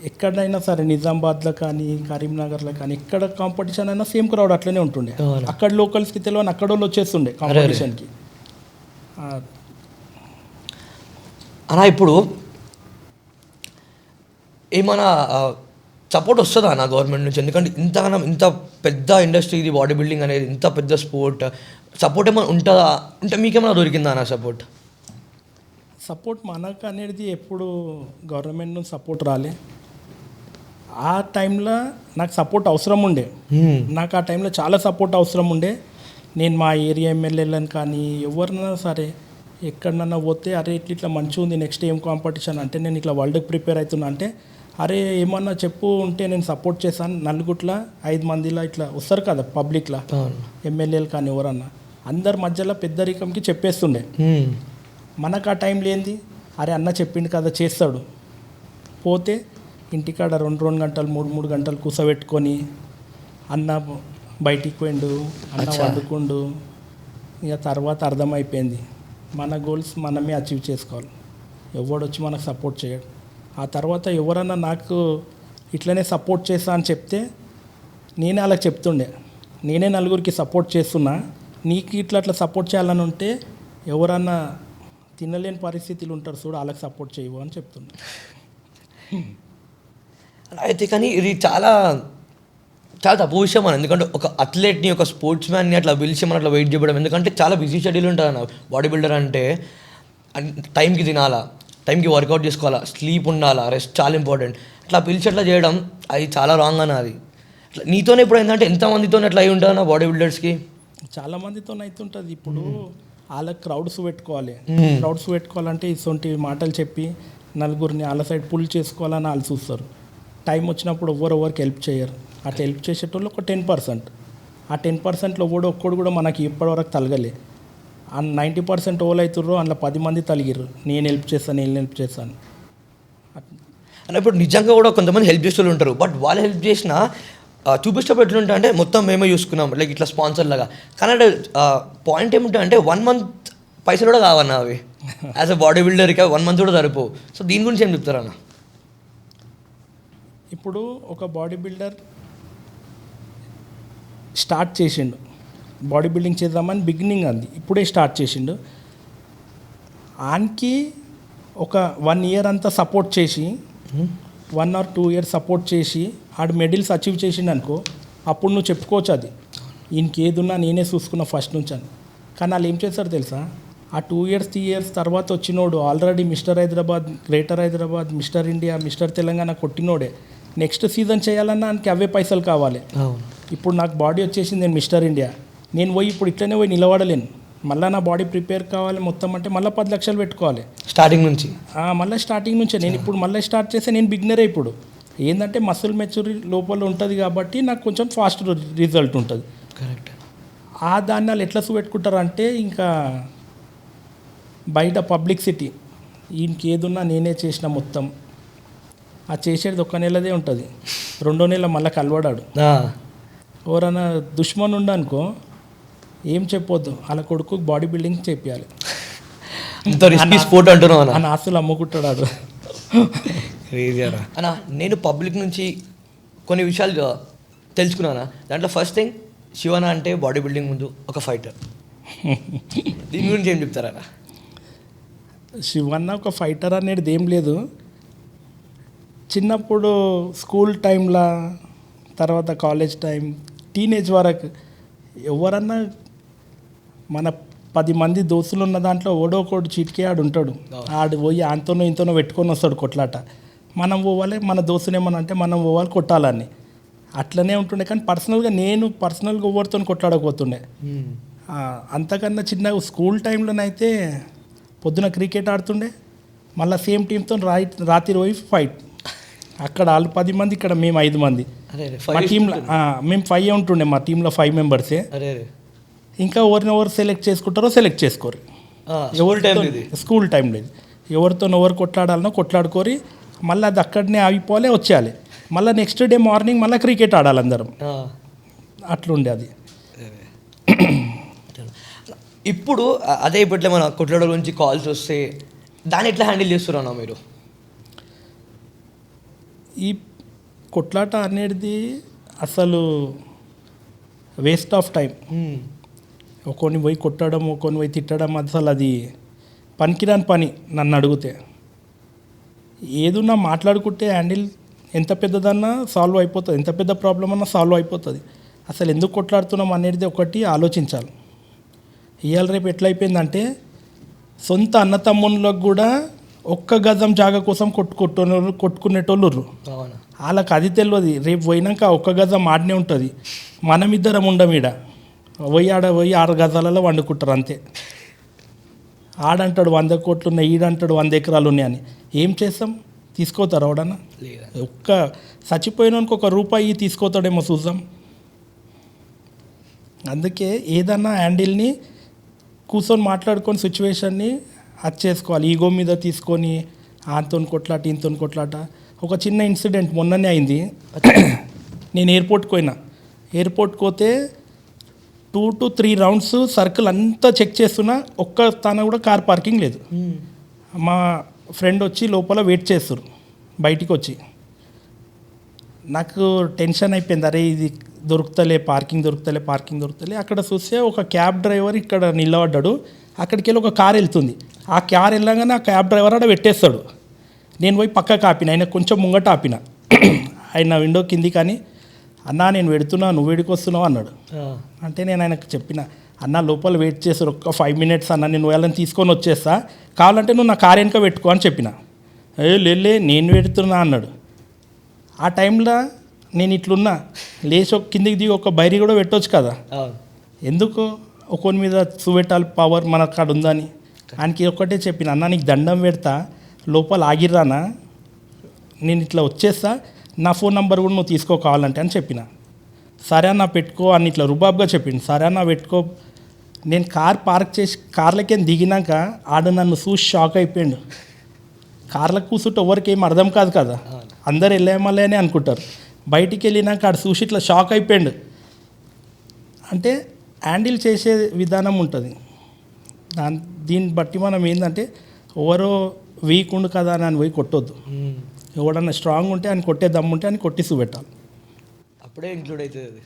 ఎక్కడైనా సరే నిజామాబాద్లో కానీ కరీంనగర్లో కానీ ఎక్కడ కాంపిటీషన్ అయినా సేమ్ క్రౌడ్ అట్లనే ఉంటుండే. అక్కడ లోకల్స్కి తెలియని అక్కడ వాళ్ళు వచ్చేస్తుండే కాంపిటీషన్కి. అన్నా ఇప్పుడు ఏమైనా సపోర్ట్ వస్తుందా నా గవర్నమెంట్ నుంచి? ఎందుకంటే ఇంత పెద్ద ఇండస్ట్రీ ఇది బాడీ బిల్డింగ్ అనేది, ఇంత పెద్ద స్పోర్ట్, సపోర్ట్ ఏమైనా ఉంటుందా? అంటే మీకేమైనా దొరికిందా నా సపోర్ట్ మనకు అనేది ఎప్పుడు గవర్నమెంట్ నుంచి సపోర్ట్ రాలే. ఆ టైంలో నాకు సపోర్ట్ అవసరం ఉండే. నాకు ఆ టైంలో చాలా సపోర్ట్ అవసరం ఉండే. నేను మా ఏరియా ఎమ్మెల్యేలను కానీ ఎవరినైనా సరే ఎక్కడన్నా పోతే అరే ఇట్లా మంచిగా ఉంది, నెక్స్ట్ ఏం కాంపిటీషన్ అంటే నేను ఇట్లా వరల్డ్కి ప్రిపేర్ అవుతున్నా అంటే అరే ఏమన్నా చెప్పు ఉంటే నేను సపోర్ట్ చేశాను. నలుగుట్ల 5 మందిలా ఇట్లా వస్తారు కదా పబ్లిక్లా ఎమ్మెల్యేలు కానీ ఎవరన్నా, అందరి మధ్యలో పెద్దరికంకి చెప్పేస్తుండే. మనకు ఆ టైంలో ఏంది, అరే అన్న చెప్పిండు కదా చేస్తాడు, పోతే ఇంటికాడ 2 గంటలు 3 గంటలు కూసబెట్టుకొని అన్న బయటికి పోయిండు, అన్న వండుకుండు. ఇక తర్వాత అర్థమైపోయింది మన గోల్స్ మనమే అచీవ్ చేసుకోవాలి, ఎవడొచ్చి మనకు సపోర్ట్ చేయడు. ఆ తర్వాత ఎవరన్నా నాకు ఇట్లనే సపోర్ట్ చేస్తా అని చెప్తే నేనే వాళ్ళకి చెప్తుండే, నేనే నలుగురికి సపోర్ట్ చేస్తున్నా, నీకు ఇట్లా సపోర్ట్ చేయాలని ఉంటే ఎవరన్నా తినలేని పరిస్థితులు ఉంటారు చూడు వాళ్ళకి సపోర్ట్ చేయవు అని చెప్తున్నా. అయితే కానీ ఇది చాలా తప్పు విషయం అని. ఎందుకంటే ఒక అథ్లెట్ని, ఒక స్పోర్ట్స్ మ్యాన్ని అట్లా పిలిచి మనం అట్లా వెయిట్ చేయడం, ఎందుకంటే చాలా బిజీ షెడ్యూల్ ఉంటుంది అన్న. బాడీ బిల్డర్ అంటే టైంకి తినాలా, టైంకి వర్కౌట్ చేసుకోవాలా, స్లీప్ ఉండాలా, రెస్ట్ చాలా ఇంపార్టెంట్. అట్లా పిలిచి అట్లా చేయడం అది చాలా రాంగ్ అన్న. అది నీతోనే ఇప్పుడు ఏంటంటే ఎంతమందితో అట్లా అయి ఉంటుంది అన్న బాడీ బిల్డర్స్కి? చాలా మందితో అవుతుంటుంది. ఇప్పుడు వాళ్ళకి క్రౌడ్స్ పెట్టుకోవాలంటే ఇటువంటి మాటలు చెప్పి నలుగురిని వాళ్ళ సైడ్ పుల్ చేసుకోవాలని వాళ్ళు చూస్తారు. టైం వచ్చినప్పుడు ఎవరికి హెల్ప్ చేయరు. అట్లా హెల్ప్ చేసేటోళ్ళు ఒక 10%. ఆ 10%లో ఒక్కడు కూడా మనకి ఇప్పటివరకు తలగలే. ఆ 90% ఓళ్ళు అవుతుర్రో అందులో 10 మంది తలిగిర్రు, నేను హెల్ప్ చేస్తాను. అంటే ఇప్పుడు నిజంగా కూడా కొంతమంది హెల్ప్ చేసే వాళ్ళు ఉంటారు. బట్ వాళ్ళు హెల్ప్ చేసినా చూపించేటప్పుడు ఎట్లుంటా అంటే మొత్తం మేమే చూసుకున్నాం లైక్ ఇట్లా స్పాన్సర్ లాగా. కానీ అంటే పాయింట్ ఏముంటా అంటే 1 month పైసలు కూడా కావన్నా అవి. యాజ్ అ బాడీ బిల్డర్కి 1 month కూడా సరిపోవు. సో దీని గురించి ఏం చెప్తారన్న? ఇప్పుడు ఒక బాడీ బిల్డర్ స్టార్ట్ చేసిండు, బాడీ బిల్డింగ్ చేద్దామని బిగినింగ్ అంది, ఇప్పుడే స్టార్ట్ చేసిండు. ఆయనకి ఒక 1 year అంతా సపోర్ట్ చేసి 1 or 2 years సపోర్ట్ చేసి ఆడు మెడల్స్ అచీవ్ చేసిండు అనుకో, అప్పుడు నువ్వు చెప్పుకోవచ్చు అది ఈయనకి ఏదున్నా నేనే చూసుకున్నా ఫస్ట్ నుంచి అని. కానీ వాళ్ళు ఏం చేస్తారు తెలుసా, ఆ 2 years 3 years తర్వాత వచ్చినోడు already Mister Hyderabad, greater Hyderabad, Mister India, Mister Telangana కొట్టినోడే నెక్స్ట్ సీజన్ చేయాలన్నా ఆయనకి అవే పైసలు కావాలి. ఇప్పుడు నాకు బాడీ వచ్చేసింది, నేను మిస్టర్ ఇండియా, నేను పోయి ఇప్పుడు ఇట్లనే పోయి నిలబడలేను, మళ్ళీ నా బాడీ ప్రిపేర్ కావాలి మొత్తం అంటే మళ్ళీ 10 లక్షలు పెట్టుకోవాలి స్టార్టింగ్ నుంచి. మళ్ళీ స్టార్టింగ్ నుంచే నేను ఇప్పుడు మళ్ళీ స్టార్ట్ చేస్తే నేను బిగినరే. ఇప్పుడు ఏంటంటే మసిల్ మెచ్యూరిటీ లోపల ఉంటుంది కాబట్టి నాకు కొంచెం ఫాస్ట్ రిజల్ట్ ఉంటుంది. కరెక్ట్. ఆ దాన్ని వాళ్ళు ఎట్లా చూపెట్టుకుంటారంటే ఇంకా బయట పబ్లిసిటీ, ఈయనకి ఏదున్నా నేనే చేసిన మొత్తం. ఆ చేసేది 1 నెలదే ఉంటుంది, 2వ నెల మళ్ళీ కలవడాడు. ఎవరైనా దుష్మన్ ఉండనుకో ఏం చెప్పొద్దు అలా కొడుకు బాడీ బిల్డింగ్ చేపియాలి ఇంత రిస్కీ స్పోర్ట్ అంటున్నావు అన్న. అని ఆస్తులు అమ్ముకుంటాడు అన్న నేను పబ్లిక్ నుంచి కొన్ని విషయాలు తెలుసుకున్నాను. దాంట్లో ఫస్ట్ థింగ్ శివన అంటే బాడీ బిల్డింగ్ ముందు ఒక ఫైటర్. దీని గురించి ఏం చెప్తారన్న? శివన్న ఒక ఫైటర్ అనేది ఏం లేదు. చిన్నప్పుడు స్కూల్ టైంలో, తర్వాత కాలేజ్ టైం, టీనేజ్ వరకు ఎవరన్నా మన 10 మంది దోస్తులు ఉన్న దాంట్లో ఓడోకోడు చీటికే ఆడు ఉంటాడు. ఆడు పోయి అంతనో ఇంతనో పెట్టుకొని వస్తాడు కొట్లాట. మనం పోవాలి, మన దోస్తునేమన్నా అంటే మనం పోవాలి కొట్టాలని అట్లనే ఉంటుండే. కానీ పర్సనల్గా ఎవరితో కొట్లాడకపోతుండే. అంతకన్నా చిన్న స్కూల్ టైంలోనైతే పొద్దున క్రికెట్ ఆడుతుండే, మళ్ళీ సేమ్ టీంతో రాత్రి పోయి ఫైట్. అక్కడ వాళ్ళు 10 మంది, ఇక్కడ మేము 5 మంది. మా టీంలో మేము 5 ఉంటుండే. మా టీంలో 5 మెంబర్సే. ఇంకా ఎవరినెవరు సెలెక్ట్ చేసుకుంటారో సెలెక్ట్ చేసుకోరు. స్కూల్ టైం లేదు. ఎవరితో ఎవరు కొట్లాడాలనో కొట్లాడుకోరి, మళ్ళీ అది అక్కడనే ఆగిపోవాలి, వచ్చేయాలి. మళ్ళీ నెక్స్ట్ డే మార్నింగ్ మళ్ళీ క్రికెట్ ఆడాలి అందరం. అట్లుండే అది. ఇప్పుడు అదే ఇప్పట్లో మన కొట్లాడ గురించి కాల్స్ వస్తే దాన్ని ఎట్లా హ్యాండిల్ చేస్తున్నారా మీరు? ఈ కొట్లాట అనేది అసలు వేస్ట్ ఆఫ్ టైం. ఒకరిని పోయి కొట్టడం, ఒకరిని పోయి తిట్టడం అసలు అది పనికిరాని పని నన్ను అడిగితే. ఏదున్నా మాట్లాడుకుంటే హ్యాండిల్ ఎంత పెద్దదన్నా సాల్వ్ అయిపోతుంది, ఎంత పెద్ద ప్రాబ్లం అన్నా సాల్వ్ అయిపోతుంది. అసలు ఎందుకు కొట్లాడుతున్నాం అనేది ఒకటి ఆలోచించాలి. ఇవాళ రేపు ఎట్లయిపోయిందంటే సొంత అన్నతమ్ముళ్ళకు కూడా ఒక్క గజం జాగా కోసం కొట్టుకునేటోళ్ళు. వాళ్ళకి అది తెలియదు. రేపు పోయినాక ఒక్క గజం ఆడనే ఉంటుంది, మనమిద్దరం ఉండమీడ. పోయి 6 గజాలలో వండుకుంటారు అంతే. ఆడంటాడు 100 కోట్లు ఉన్నాయి, ఈడంటాడు 100 ఎకరాలు ఉన్నాయని. ఏం చేస్తాం? తీసుకోతారు ఎవడన్నా? ఒక్క చచ్చిపోయినానికి ₹1 తీసుకోతాడేమో చూద్దాం. అందుకే ఏదన్నా హ్యాండిల్ని కూర్చొని మాట్లాడుకొని సిచ్యువేషన్ని అది చేసుకోవాలి. ఈగో మీద తీసుకొని ఆంతో కొట్లాట, ఈంతో కొట్లాట. ఒక చిన్న ఇన్సిడెంట్ మొన్ననే అయింది. నేను ఎయిర్పోర్ట్కి పోయినా. ఎయిర్పోర్ట్కి పోతే 2 to 3 రౌండ్స్ సర్కిల్ అంతా చెక్ చేస్తున్నా, ఒక్క తాన కూడా కార్ పార్కింగ్ లేదు. మా ఫ్రెండ్ వచ్చి లోపల వెయిట్ చేస్తారు బయటికి వచ్చి. నాకు టెన్షన్ అయిపోయింది. అరే ఇది పార్కింగ్ దొరుకుతలే. అక్కడ చూస్తే ఒక క్యాబ్ డ్రైవర్ ఇక్కడ నిలబడ్డాడు. అక్కడికి వెళ్ళి ఒక కార్ వెళ్తుంది. ఆ కార్ వెళ్ళగానే ఆ క్యాబ్ డ్రైవర్ అక్కడ పెట్టేస్తాడు. నేను పోయి పక్కకు ఆపిన, ఆయన కొంచెం ముంగట ఆపిన. ఆయన విండో కింది కానీ, అన్నా నేను పెడుతున్నా, నువ్వు వేడికి వస్తున్నావు అన్నాడు. అంటే నేను ఆయనకు చెప్పిన, అన్న లోపల వెయిట్ చేస్తారు ఒక్క 5 minutes అన్న, నేను వాళ్ళని తీసుకొని వచ్చేస్తా, కావాలంటే నువ్వు నా కార్ వెనుక పెట్టుకో అని చెప్పిన. లే నేను పెడుతున్నా అన్నాడు. ఆ టైంలో నేను ఇట్లున్నా, లేచి ఒక కిందికి దిగి ఒక బైరి కూడా పెట్టవచ్చు కదా. ఎందుకు ఒకరి మీద చూపెట్టాలి పవర్ మన కాడ ఉందని. ఆయనకి ఒక్కటే చెప్పిన, అన్న నీకు దండం పెడతా, లోపల ఆగిర్రానా, నేను ఇట్లా వచ్చేస్తా, నా ఫోన్ నెంబర్ కూడా నువ్వు తీసుకో కావాలంటే అని చెప్పిన. సరే అన్న పెట్టుకో అని ఇట్లా రుబాబ్గా చెప్పిండు. సరే అన్న పెట్టుకో. నేను కార్ పార్క్ చేసి కార్లకే దిగినాక ఆడు నన్ను చూసి షాక్ అయిపోయాడు. కార్లకు కూర్చుంటే ఎవరికి ఏం అర్థం కాదు కదా, అందరు వెళ్ళేమలే అని అనుకుంటారు. బయటికి వెళ్ళినాక ఆడు చూసి ఇట్లా షాక్ అయిపోయాడు. అంటే హ్యాండిల్ చేసే విధానం ఉంటుంది. దీన్ని బట్టి మనం ఏంటంటే ఎవరో వీక్ ఉండు కదా అని పోయి కొట్టొద్దు. ఎవడన్నా స్ట్రాంగ్ ఉంటే ఆయన కొట్టే దమ్ము ఉంటే ఆయన కొట్టి చూపెట్టాలి, అప్పుడే ఇంక్లూడ్ అవుతుంది అది.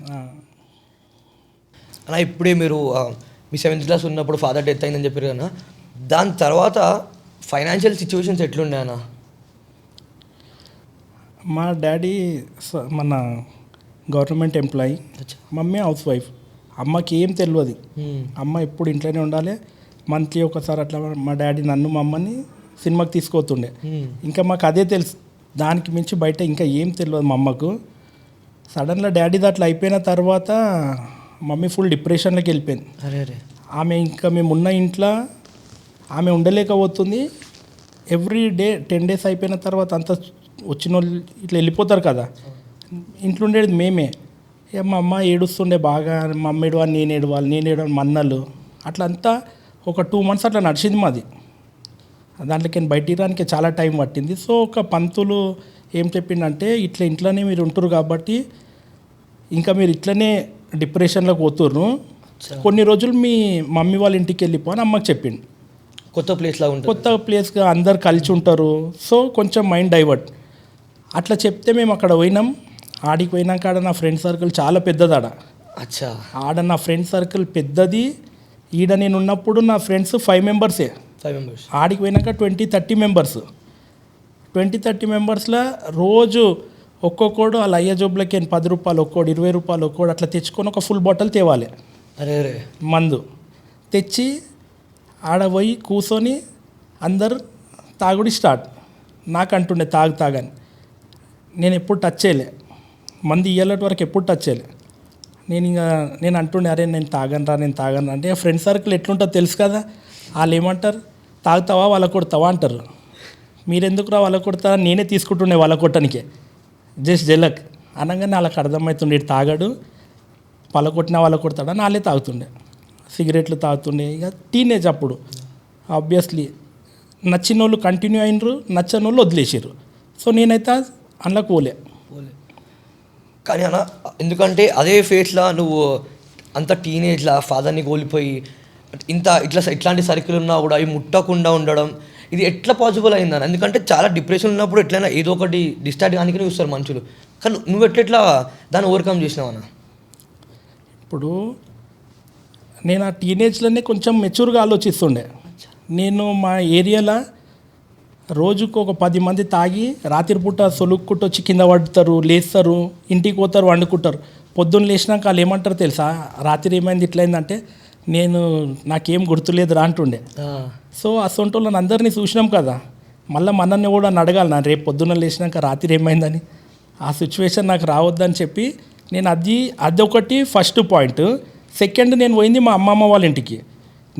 అలా ఇప్పుడే మీరు మీ 7th క్లాస్ ఉన్నప్పుడు ఫాదర్ డెత్ అయిందని చెప్పారు కదా, దాని తర్వాత ఫైనాన్షియల్ సిచ్యువేషన్స్ ఎట్లుండే అన్న? మా డాడీ మన government employee, mummy house wife. అమ్మకి ఏం తెలియదు. అమ్మ ఎప్పుడు ఇంట్లోనే ఉండాలి. మంత్లీ ఒకసారి అట్లా మా డాడీ నన్ను మా అమ్మని సినిమాకి తీసుకోతుండే. ఇంకా మాకు అదే తెలుసు, దానికి మించి బయట ఇంకా ఏం తెలియదు మా అమ్మకు. సడన్గా డాడీది అట్లా అయిపోయిన తర్వాత మమ్మీ ఫుల్ డిప్రెషన్లోకి వెళ్ళిపోయింది. ఆమె ఇంకా మేము ఉన్న ఇంట్లో ఆమె ఉండలేకపోతుంది. ఎవ్రీ డే 10 days అయిపోయిన తర్వాత అంతా వచ్చిన వాళ్ళు ఇట్లా వెళ్ళిపోతారు కదా, ఇంట్లో ఉండేది మేమే. మా అమ్మ ఏడుస్తుండే బాగా, మా అమ్మ ఏడవాలి, నేను ఏడవాలి మన్నలు అట్లా అంతా ఒక 2 months అట్లా నడిచింది మాది. దాంట్లోకి బయటికి రానికి చాలా టైం పట్టింది. సో ఒక పంతులు ఏం చెప్పిండంటే, ఇట్లా ఇంట్లోనే మీరు ఉంటారు కాబట్టి ఇంకా మీరు ఇట్లనే డిప్రెషన్లోకి పోతుర్రు, కొన్ని రోజులు మీ మమ్మీ వాళ్ళ ఇంటికి వెళ్ళిపో అని అమ్మకి చెప్పిండు. కొత్త ప్లేస్లా ఉంటుంది. కొత్త ప్లేస్గా అందరు కలిసి ఉంటారు, సో కొంచెం మైండ్ డైవర్ట్. అట్లా చెప్తే మేము అక్కడ పోయినాం. ఆడికి పోయినాక ఆడ నా ఫ్రెండ్ సర్కిల్ చాలా పెద్దది. అచ్చా. ఆడ నా ఫ్రెండ్ సర్కిల్ పెద్దది. ఈడ నేను ఉన్నప్పుడు నా ఫ్రెండ్స్ 5 మెంబర్సే. 5 members. ఆడికి పోయినాక 20-30 మెంబర్స్. 20-30 మెంబర్స్లో రోజు ఒక్కొక్కడు వాళ్ళ అయ్య జోబులకి 10 రూపాయలు ఒక్కోడు, 20 రూపాయలు ఒక్కోడు అట్లా తెచ్చుకొని ఒక ఫుల్ బాటిల్ తేవాలి అరే అరే. మందు. తెచ్చి ఆడ పోయి కూర్చొని అందరు తాగుడి స్టార్ట్. నాకు అంటుండే తాగని. నేను ఎప్పుడు టచ్ చేయలే మంది, ఇయ్యాలటి వరకు ఎప్పుడు టచ్ చేయలే. నేను అంటుండే అరే నేను తాగను అంటే ఫ్రెండ్ సర్కిల్ ఎట్లుంటుందో తెలుసు కదా. వాళ్ళు ఏమంటారు, తాగుతావా వాళ్ళ కొడతావా అంటారు. మీరెందుకురా వాళ్ళ కొడతా, నేనే తీసుకుంటుండే వాళ్ళ కొట్టనికే జస్ట్ జలక్ అనగానే వాళ్ళకి అర్థమవుతుండే ఇటు తాగాడు, వాళ్ళ కొట్టినా వాళ్ళ కొడతాడని వాళ్ళే తాగుతుండే. సిగరెట్లు తాగుతుండే. ఇక టీనేజ్ అప్పుడు ఆబ్వియస్లీ నచ్చిన వాళ్ళు కంటిన్యూ అయినరు, నచ్చని వాళ్ళు వదిలేసారు. సో నేనైతే అందులోకి పోలే. కానీ అన్న, ఎందుకంటే అదే ఫేస్లో నువ్వు అంత టీనేజ్లా ఫాదర్ని కోల్పోయి ఇట్లాంటి సర్కిల్ ఉన్నా కూడా అవి ముట్టకుండా ఉండడం, ఇది ఎట్లా పాసిబుల్ అయిందని? ఎందుకంటే చాలా డిప్రెషన్ ఉన్నప్పుడు ఎట్లయినా ఏదో ఒకటి డిస్టార్ట్ కానీ చూస్తారు మనుషులు. కానీ నువ్వు ఎట్లా దాన్ని ఓవర్కమ్ చేసినావు అన్న? ఇప్పుడు నేను ఆ టీనేజ్లోనే కొంచెం మెచ్యూర్గా ఆలోచిస్తుండే. నేను మా ఏరియాలో రోజుకు ఒక 10 మంది తాగి రాత్రిపూట సొలుక్కుంటూ వచ్చి కింద పడుతారు, లేస్తారు, ఇంటికి పోతారు, వండుకుంటారు. పొద్దున్న లేచినాక వాళ్ళు ఏమంటారు తెలుసా, రాత్రి ఏమైంది ఇట్లయిందంటే నాకేం గుర్తులేదు రా అంటుండే. సో అసొంటి వాళ్ళని అందరినీ చూసినాం కదా, మళ్ళీ మనల్ని కూడా అడగాలి నా రేపు పొద్దున్న లేచినాక రాత్రి ఏమైందని. ఆ సిచ్యువేషన్ నాకు రావద్దని చెప్పి నేను అదొకటి ఫస్ట్ పాయింట్. సెకండ్, నేను పోయింది మా అమ్మమ్మ వాళ్ళ ఇంటికి.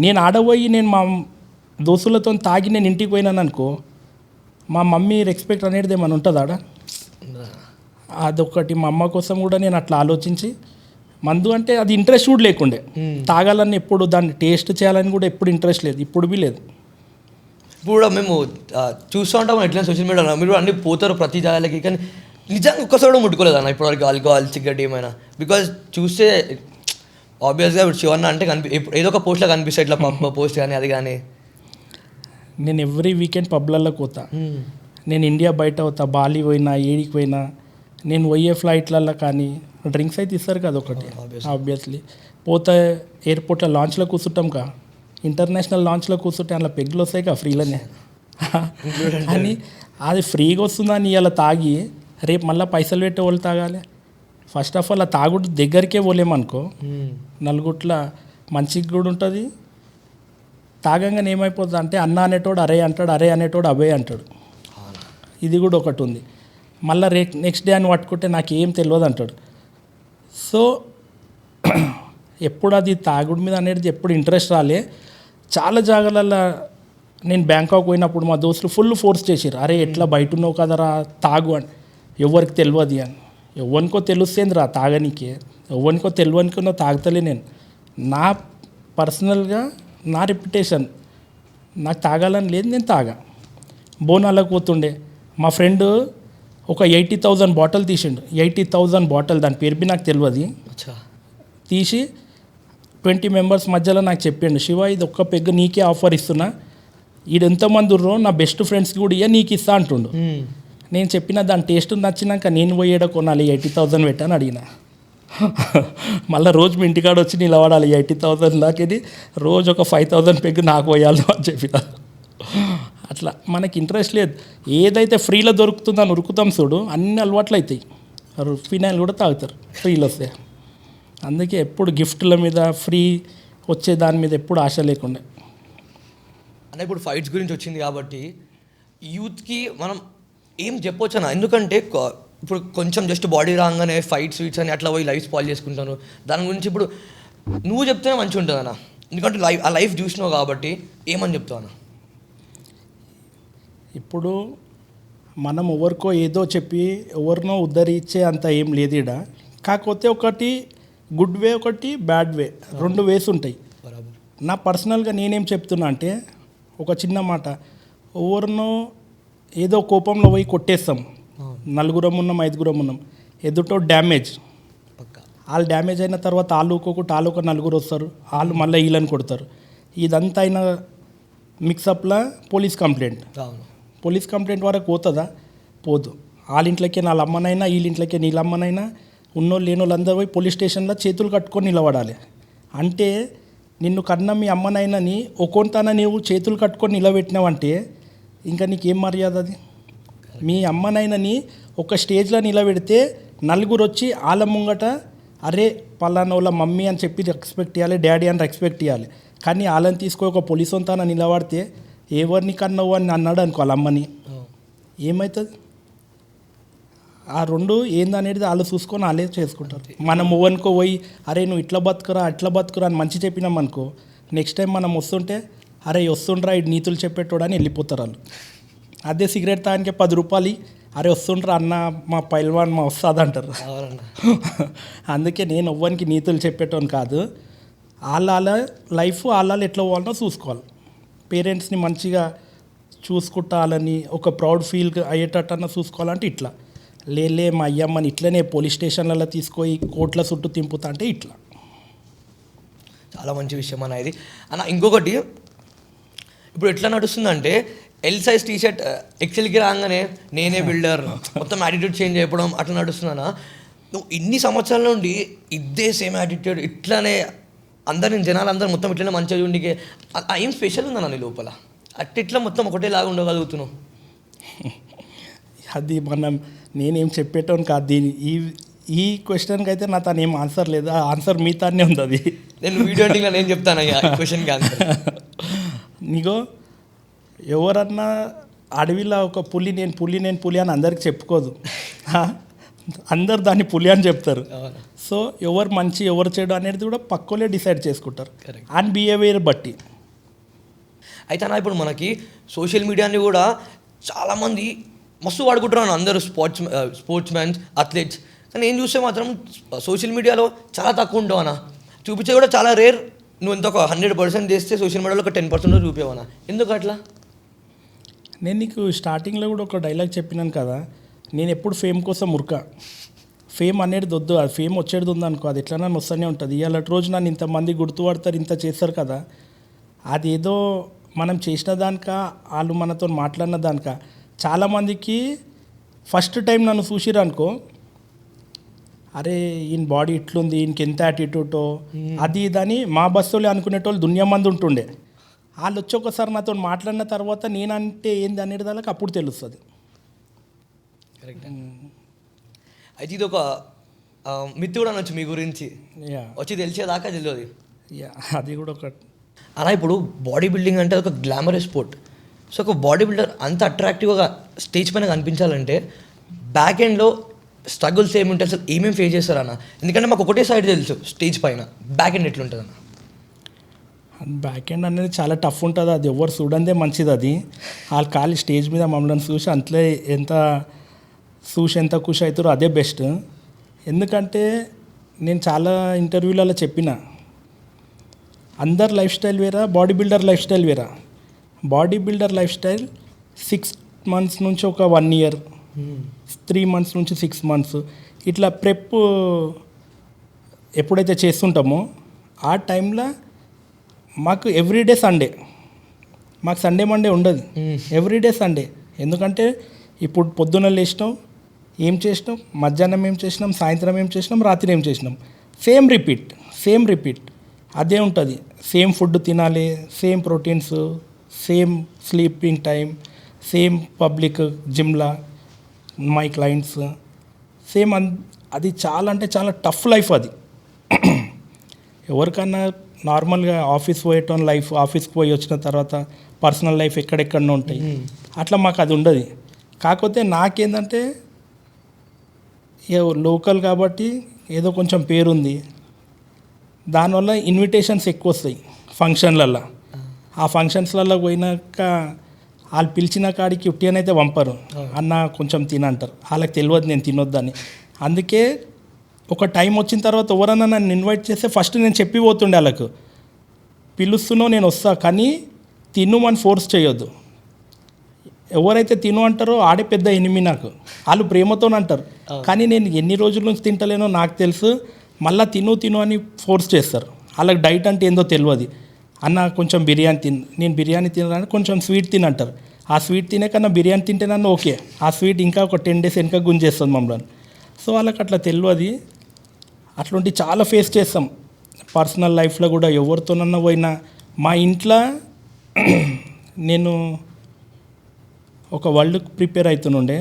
నేను ఆడపోయి నేను మా దోస్తులతో తాగి నేను ఇంటికి పోయినాను అనుకో, మా మమ్మీ రెస్పెక్ట్ అనేది ఏమైనా ఉంటుంది ఆడ. అదొకటి మా అమ్మ కోసం కూడా నేను అట్లా ఆలోచించి, మందు అంటే అది ఇంట్రెస్ట్ కూడా లేకుండే, తాగాలని ఎప్పుడు దాన్ని టేస్ట్ చేయాలని కూడా ఎప్పుడు ఇంట్రెస్ట్ లేదు, ఇప్పుడు బి లేదు. ఇప్పుడు కూడా మేము చూస్తూ ఉంటాం ఎట్లా సోషల్ మీడియాలో, మీరు అన్నీ పోతారు ప్రతి జాగాలకి, కానీ నిజంగా ఒక్కసారి ముట్టుకోలేదు అన్న ఇప్పటివరకు ఆల్కహాల్ సిగరెట్ ఏమైనా. బికాజ్ చూస్తే ఆబ్వియస్గా ఇప్పుడు శివన్న అంటే ఏదో ఒక పోస్ట్లో కనిపిస్తాయి, ఇట్లా పోస్ట్ కానీ అది కానీ. నేను ఎవ్రీ వీకెండ్ పబ్లలోకి పోతా. నేను ఇండియా బయట అవుతా, బాలి పోయినా, ఏడికి పోయినా, నేను పోయే ఫ్లైట్లలో కానీ డ్రింక్స్ అయితే ఇస్తారు కదా ఒకటి ఆబ్వియస్లీ. పోతే ఎయిర్పోర్ట్లో లాంచ్లో కూర్చుంటాం కా, ఇంటర్నేషనల్ లాంచ్లో కూర్చుంటే అందులో పెగ్గులు వస్తాయి కదా ఫ్రీలోనే అని. అది ఫ్రీగా వస్తుందని ఇలా తాగి రేపు మళ్ళీ పైసలు పెట్టే వాళ్ళు తాగాలి. ఫస్ట్ ఆఫ్ ఆల్ ఆ తాగుడు దగ్గరికే పోలేమనుకో, నలుగుట్ల మంచిగా కూడా ఉంటుంది. తాగంగానే ఏమైపోతుంది అంటే అన్న అనేటోడు అరే అంటాడు, అరే అనేటోడు అభయ్ అంటాడు. ఇది కూడా ఒకటి ఉంది. మళ్ళీ నెక్స్ట్ డే అని పట్టుకుంటే నాకేం తెలియదు అంటాడు. సో ఎప్పుడు అది తాగుడు మీద అనేది ఎప్పుడు ఇంట్రెస్ట్ రాలే. చాలా జాగాలలో నేను బ్యాంకాక్ పోయినప్పుడు మా దోస్తులు ఫుల్ ఫోర్స్ చేసారు, అరే ఎట్లా బయట ఉన్నావు కదరా తాగు అని. ఎవరికి తెలియదు అని, ఎవరికో తెలుస్తుంది రా తాగనికే, ఎవరికో తెలియనికో తాగుతలే. నేను నా పర్సనల్గా నా రెప్యుటేషన్, నాకు తాగాలని లేదు, నేను తాగా. బోనాలకు పోతుండే మా ఫ్రెండ్ ఒక 80,000 బాటిల్ తీసిండు. 80,000 బాటిల్, దాని పేరు బి నాకు తెలియదు. తీసి 20 మెంబర్స్ మధ్యలో నాకు చెప్పిండు, శివ ఇది ఒక్క పెగ్గు నీకే ఆఫర్ ఇస్తున్నా, ఈడు ఎంతమంది ఉర్రో నా బెస్ట్ ఫ్రెండ్స్కి కూడా ఇయ్య నీకు ఇస్తా అంటుండు. నేను చెప్పిన దాని టేస్ట్ నచ్చినాక నేను పోయేడ కొనాలి 80,000 పెట్టని అడిగిన. మళ్ళీ రోజు మీ ఇంటికాడ వచ్చి నిలబడాలి 80,000 దాకేది, రోజు ఒక 5,000 పెగ్గు నాకు పోయాలి అని చెప్పిన. అట్లా మనకి ఇంట్రెస్ట్ లేదు. ఏదైతే ఫ్రీలో దొరుకుతుందని ఉరుకుతాం చూడు, అన్ని అలవాట్లు అవుతాయి. ఫినాయిల్ కూడా తాగుతారు ఫ్రీలో వస్తే. అందుకే ఎప్పుడు గిఫ్ట్ల మీద ఫ్రీ వచ్చే దాని మీద ఎప్పుడు ఆశ లేకుండే. అంటే ఇప్పుడు ఫైట్స్ గురించి వచ్చింది కాబట్టి యూత్కి మనం ఏం చెప్పొచ్చు అన్న? ఎందుకంటే ఇప్పుడు కొంచెం జస్ట్ బాడీ రాగానే ఫైట్స్ స్వీట్స్ అని అట్లా పోయి లైఫ్ స్పాయిల్ చేసుకుంటాను. దాని గురించి ఇప్పుడు నువ్వు చెప్తేనే మంచిగా ఉంటుంది అన్న, ఎందుకంటే ఆ లైఫ్ చూసినావు కాబట్టి. ఏమని చెప్తావు అన్న? ఇప్పుడు మనం ఎవరికో ఏదో చెప్పి ఎవరినో ఉద్ధరించే అంత ఏం లేదు ఈడ. కాకపోతే ఒకటి గుడ్ వే, ఒకటి బ్యాడ్ వే, 2 వేస్ ఉంటాయి. నా పర్సనల్గా నేనేం చెప్తున్నా అంటే, ఒక చిన్న మాట, ఎవరినో ఏదో కోపంలో పోయి కొట్టేస్తాం, 4 ఉన్నాం 5 ఉన్నాం, ఎదుటో డ్యామేజ్. వాళ్ళు డ్యామేజ్ అయిన తర్వాత వాళ్ళు వాళ్ళు ఒక నలుగురు వస్తారు, వాళ్ళు మళ్ళీ వీళ్ళని కొడతారు. ఇదంతా అయిన మిక్సప్లో పోలీస్ కంప్లైంట్. అవును. పోలీస్ కంప్లైంట్ వరకు పోతుందా? పోదు. వాళ్ళ ఇంట్లోకే వాళ్ళ అమ్మనైనా వీళ్ళ ఇంట్లోకే నీళ్ళ అమ్మనైనా ఉన్నోళ్ళు లేని వాళ్ళు అందరూ పోయి పోలీస్ స్టేషన్లో చేతులు కట్టుకొని నిలబడాలి. అంటే నిన్ను కన్న మీ అమ్మనైనాని ఒక్కొంతన నీవు చేతులు కట్టుకొని నిలబెట్టినావంటే ఇంకా నీకేం మర్యాద అది? మీ అమ్మనైనాని ఒక స్టేజ్లో నిలబెడితే నలుగురు వచ్చి వాళ్ళ ముంగట అరే పలానా వాళ్ళ మమ్మీ అని చెప్పి రెస్పెక్ట్ ఇవ్వాలి, డాడీ అని రెస్పెక్ట్ ఇవ్వాలి. కానీ వాళ్ళని తీసుకొని ఒక పోలీస్ వంతాన నిలబడితే ఎవరిని కన్నావు అని అన్నాడు అనుకో వాళ్ళ అమ్మని, ఏమవుతుంది? ఆ రెండు ఏందనేది వాళ్ళు చూసుకొని వాళ్ళే చేసుకుంటారు. మనం ఓవనుకో పోయి అరే నువ్వు ఇట్లా బతుకురా అట్లా బతుకురా అని మంచి చెప్పినాం అనుకో, నెక్స్ట్ టైం మనం వస్తుంటే అరే వస్తుండ్రా ఇటు నీతులు చెప్పేటోడు అని వెళ్ళిపోతారు వాళ్ళు. అదే సిగరెట్ తాగానికే 10 రూపాయలు అరే వస్తుండ్రా అన్న మా పైల్వాన్ మా వస్తుంది అంటారు. అందుకే నేను ఎవ్వరికి నీతులు చెప్పేటోని కాదు. వాళ్ళ లైఫ్ వాళ్ళ ఎట్లా పోవాలనో చూసుకోవాలి. పేరెంట్స్ని మంచిగా చూసుకుంటాలని ఒక ప్రౌడ్ ఫీల్ అయ్యేటట్టన్నా చూసుకోవాలంటే ఇట్లా లేలే మా అయ్యమ్మని ఇట్లనే పోలీస్ స్టేషన్లలో తీసుకొని కోట్ల చుట్టూ తింపుతా అంటే ఇట్లా. చాలా మంచి విషయం అన్న ఇది. అన్న ఇంకొకటి, ఇప్పుడు ఎట్లా నడుస్తుందంటే ఎల్ సైజ్ టీషర్ట్ ఎక్సెల్కి రాగానే నేనే బిల్డర్ మొత్తం యాటిట్యూడ్ చేంజ్ అయిపోవడం అట్లా నడుస్తుందన్నా. నువ్వు ఇన్ని సంవత్సరాల నుండి ఇదే సేమ్ యాటిట్యూడ్ ఇట్లానే అందరిని జనాలందరూ మొత్తం ఇట్లనే మంచిగా ఉండికే ఏం స్పెషల్ ఉందన్న నీ లోపల? అట్టిట్లా మొత్తం ఒకటేలాగా ఉండగలుగుతున్నావు? అది నేనేం చెప్పేటోని కాదు. ఈ క్వశ్చన్కి అయితే నా తను ఏం ఆన్సర్ లేదు. ఆ ఆన్సర్ మీ తానే ఉంది. అది నేను వీడియో ఎండింగ్లో నేను చెప్తాను క్వశ్చన్కి ఆన్సర్. నీగో ఎవరన్నా అడవిలో ఒక పులి నేను పులి అని అందరికి చెప్పుకోదు. అందరు దాన్ని పులి అని చెప్తారు. సో ఎవరు మంచి ఎవరు చెడు అనేది కూడా పక్కలే డిసైడ్ చేసుకుంటారు అండ్ బిహేవియర్ బట్టి. అయితే అన్న ఇప్పుడు మనకి సోషల్ మీడియాని కూడా చాలామంది మస్తు వాడుకుంటున్నాను, అందరూ స్పోర్ట్స్ మ్యాన్స్, అథ్లెట్స్. కానీ నేను చూస్తే మాత్రం సోషల్ మీడియాలో చాలా తక్కువ ఉంటావు అన్న, చూపించే కూడా చాలా రేర్. నువ్వు ఎంత ఒక 100% చేస్తే సోషల్ మీడియాలో ఒక 10% చూపించవన్నా, ఎందుకు అట్లా? నేను నీకు స్టార్టింగ్లో కూడా ఒక డైలాగ్ చెప్పినాను కదా, నేను ఎప్పుడు ఫేమ్ కోసం ఉరక. ఫేమ్ అనేది వద్దు, అది ఫేమ్ వచ్చేది ఉందనుకో అది ఎట్లా నన్ను వస్తూనే ఉంటుంది. ఇవాళ రోజు నన్ను ఇంతమంది గుర్తుపడతారు, ఇంత చేస్తారు కదా, అది ఏదో మనం చేసిన దానిక వాళ్ళు మనతో మాట్లాడిన దానిక. చాలామందికి ఫస్ట్ టైం నన్ను చూసిరు అనుకో, అరే ఈయన బాడీ ఇట్లుంది, ఈయనకి ఎంత యాటిట్యూడో అది ఇదని మా బస్సులో అనుకునేటోళ్ళు దునియా మంది ఉంటుండే. వాళ్ళు వచ్చి ఒకసారి నాతో మాట్లాడిన తర్వాత నేనంటే ఏంది అనేది దానికి అప్పుడు తెలుస్తుంది. కరెక్ట్. అయితే ఇది ఒక మిత్తు కూడా అనొచ్చు మీ గురించి, వచ్చి తెలిసేదాకా తెలియదు. అది కూడా ఒక అలా. ఇప్పుడు బాడీ బిల్డింగ్ అంటే ఒక గ్లామరస్ స్పోర్ట్. సో ఒక బాడీ బిల్డర్ అంత అట్రాక్టివ్గా స్టేజ్ పైన కనిపించాలంటే బ్యాక్ ఎండ్లో స్ట్రగుల్స్ ఏముంటాయి, అసలు ఏమేమి ఫేస్ చేస్తారన్న? ఎందుకంటే మాకు ఒకటే సైడ్ తెలుసు స్టేజ్ పైన, బ్యాక్ ఎండ్ ఎట్లుంటుంది అన్న? బ్యాక్ ఎండ్ అనేది చాలా టఫ్ ఉంటుంది. అది ఎవరు చూడందే మంచిది. అది వాళ్ళు ఖాళీ స్టేజ్ మీద మమ్మల్ని చూసి అంతలే ఎంత ఖుషి అవుతారో అదే బెస్ట్. ఎందుకంటే నేను చాలా ఇంటర్వ్యూలలో చెప్పిన, అందరు లైఫ్ స్టైల్ వేరా, బాడీ బిల్డర్ లైఫ్ స్టైల్ వేరా. Body builder life style 6 months నుంచి ఒక 1 year, 3 months నుంచి 6 months ఇట్లా ప్రెప్ ఎప్పుడైతే చేస్తుంటామో ఆ టైంలో మాకు ఎవ్రీడే సండే, మాకు సండే మండే ఉండదు, ఎవ్రీడే సండే. ఎందుకంటే ఇప్పుడు పొద్దున్న లేచినాం, ఏం చేసినాం, మధ్యాహ్నం ఏం చేసినాం, సాయంత్రం ఏం చేసినాం, రాత్రి ఏం చేసినాం, సేమ్ రిపీట్ అదే ఉంటుంది. సేమ్ ఫుడ్ తినాలి, same proteins, same sleeping time, same public జిమ్లా మై క్లయింట్స్ సేమ్. అది చాలా అంటే చాలా టఫ్ లైఫ్ అది. ఎవరికన్నా నార్మల్గా ఆఫీస్ పోయేటోన్ లైఫ్, ఆఫీస్కి పోయి వచ్చిన తర్వాత పర్సనల్ లైఫ్ ఎక్కడెక్కడో ఉంటాయి, అట్లా మాకు అది ఉండదు. కాకపోతే నాకేంటంటే లోకల్ కాబట్టి ఏదో కొంచెం పేరుంది, దానివల్ల ఇన్విటేషన్స్ ఎక్కువ వస్తాయి ఫంక్షన్లల్లో. ఆ ఫంక్షన్స్లలో పోయినాక వాళ్ళు పిలిచిన కాడికి ఉట్టినైతే పంపరు, అన్న కొంచెం తినంటారు. వాళ్ళకి తెలియదు నేను తినొద్దని. అందుకే ఒక టైం వచ్చిన తర్వాత ఎవరన్నా నన్ను ఇన్వైట్ చేస్తే ఫస్ట్ నేను చెప్పి పోతుండే వాళ్ళకు, పిలుస్తున్నావు నేను వస్తా కానీ తిను అని ఫోర్స్ చేయొద్దు. ఎవరైతే తిను అంటారో ఆడే పెద్ద ఎనిమి నాకు. వాళ్ళు ప్రేమతో అంటారు, కానీ నేను ఎన్ని రోజుల నుంచి తింటలేనో నాకు తెలుసు. మళ్ళీ తిను అని ఫోర్స్ చేస్తారు. వాళ్ళకి డైట్ అంటే ఏందో తెలియదు. అన్న కొంచెం బిర్యానీ నేను బిర్యానీ తినడానికి కొంచెం స్వీట్ తినంటారు. ఆ స్వీట్ తినే కన్నా బిర్యానీ తింటేనన్నా ఓకే, ఆ స్వీట్ ఇంకా ఒక 10 days వెనక గుంజేస్తుంది మమ్మల్ని. సో వాళ్ళకి అట్లా తెలియదు. అట్లాంటి చాలా ఫేస్ చేస్తాం పర్సనల్ లైఫ్లో కూడా. ఎవరితోనన్నా పోయినా మా ఇంట్లో నేను ఒక వరల్డ్ ప్రిపేర్ అవుతుండే,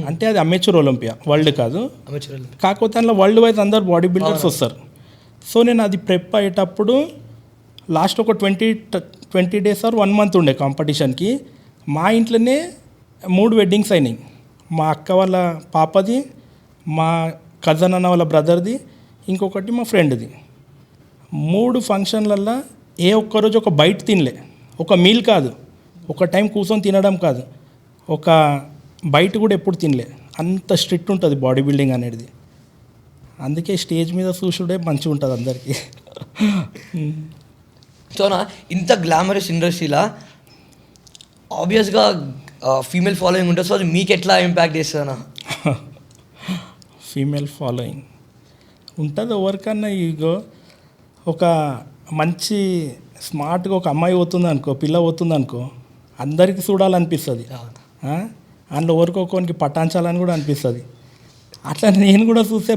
అంటే అది అమెచ్యూర్ ఒలింపియా, వరల్డ్ కాదు. కాకపోతే అందులో వరల్డ్ వైజ్ అందరు బాడీ బిల్డర్స్ వస్తారు. సో నేను అది ప్రెప్ అయ్యేటప్పుడు లాస్ట్ ఒక 20 days ఆర్ 1 month ఉండే కాంపిటీషన్కి. మా ఇంట్లోనే 3 weddings అయినాయి. మా అక్క వాళ్ళ పాపది, మా కజన్ అన్న వాళ్ళ బ్రదర్ది, ఇంకొకటి మా ఫ్రెండ్ది. 3 ఫంక్షన్లల్లో ఏ ఒక్కరోజు ఒక బయట తినలే, ఒక మీల్ కాదు, ఒక టైం కూర్చొని తినడం కాదు, ఒక బయట కూడా ఎప్పుడు తినలే. అంత స్ట్రిక్ట్ ఉంటుంది బాడీ బిల్డింగ్ అనేది. అందుకే స్టేజ్ మీద చూసుడే మంచిగా ఉంటుంది అందరికీ. సోనా ఇంత గ్లామరస్ ఇండస్ట్రీలా ఆబ్వియస్గా ఫీమేల్ ఫాలోయింగ్ ఉంటుంది. సో అది మీకు ఎట్లా ఇంపాక్ట్ చేస్తుందన్నా? ఫీమేల్ ఫాలోయింగ్ ఉంటుంది ఎవరికన్నా. ఇగో ఒక మంచి స్మార్ట్గా ఒక అమ్మాయి పోతుంది అనుకో, పిల్ల పోతుంది అనుకో, అందరికీ చూడాలనిపిస్తుంది. అందులో ఎవరికొకరికి పటాంచాలని కూడా అనిపిస్తుంది. అట్లా నేను కూడా చూస్తే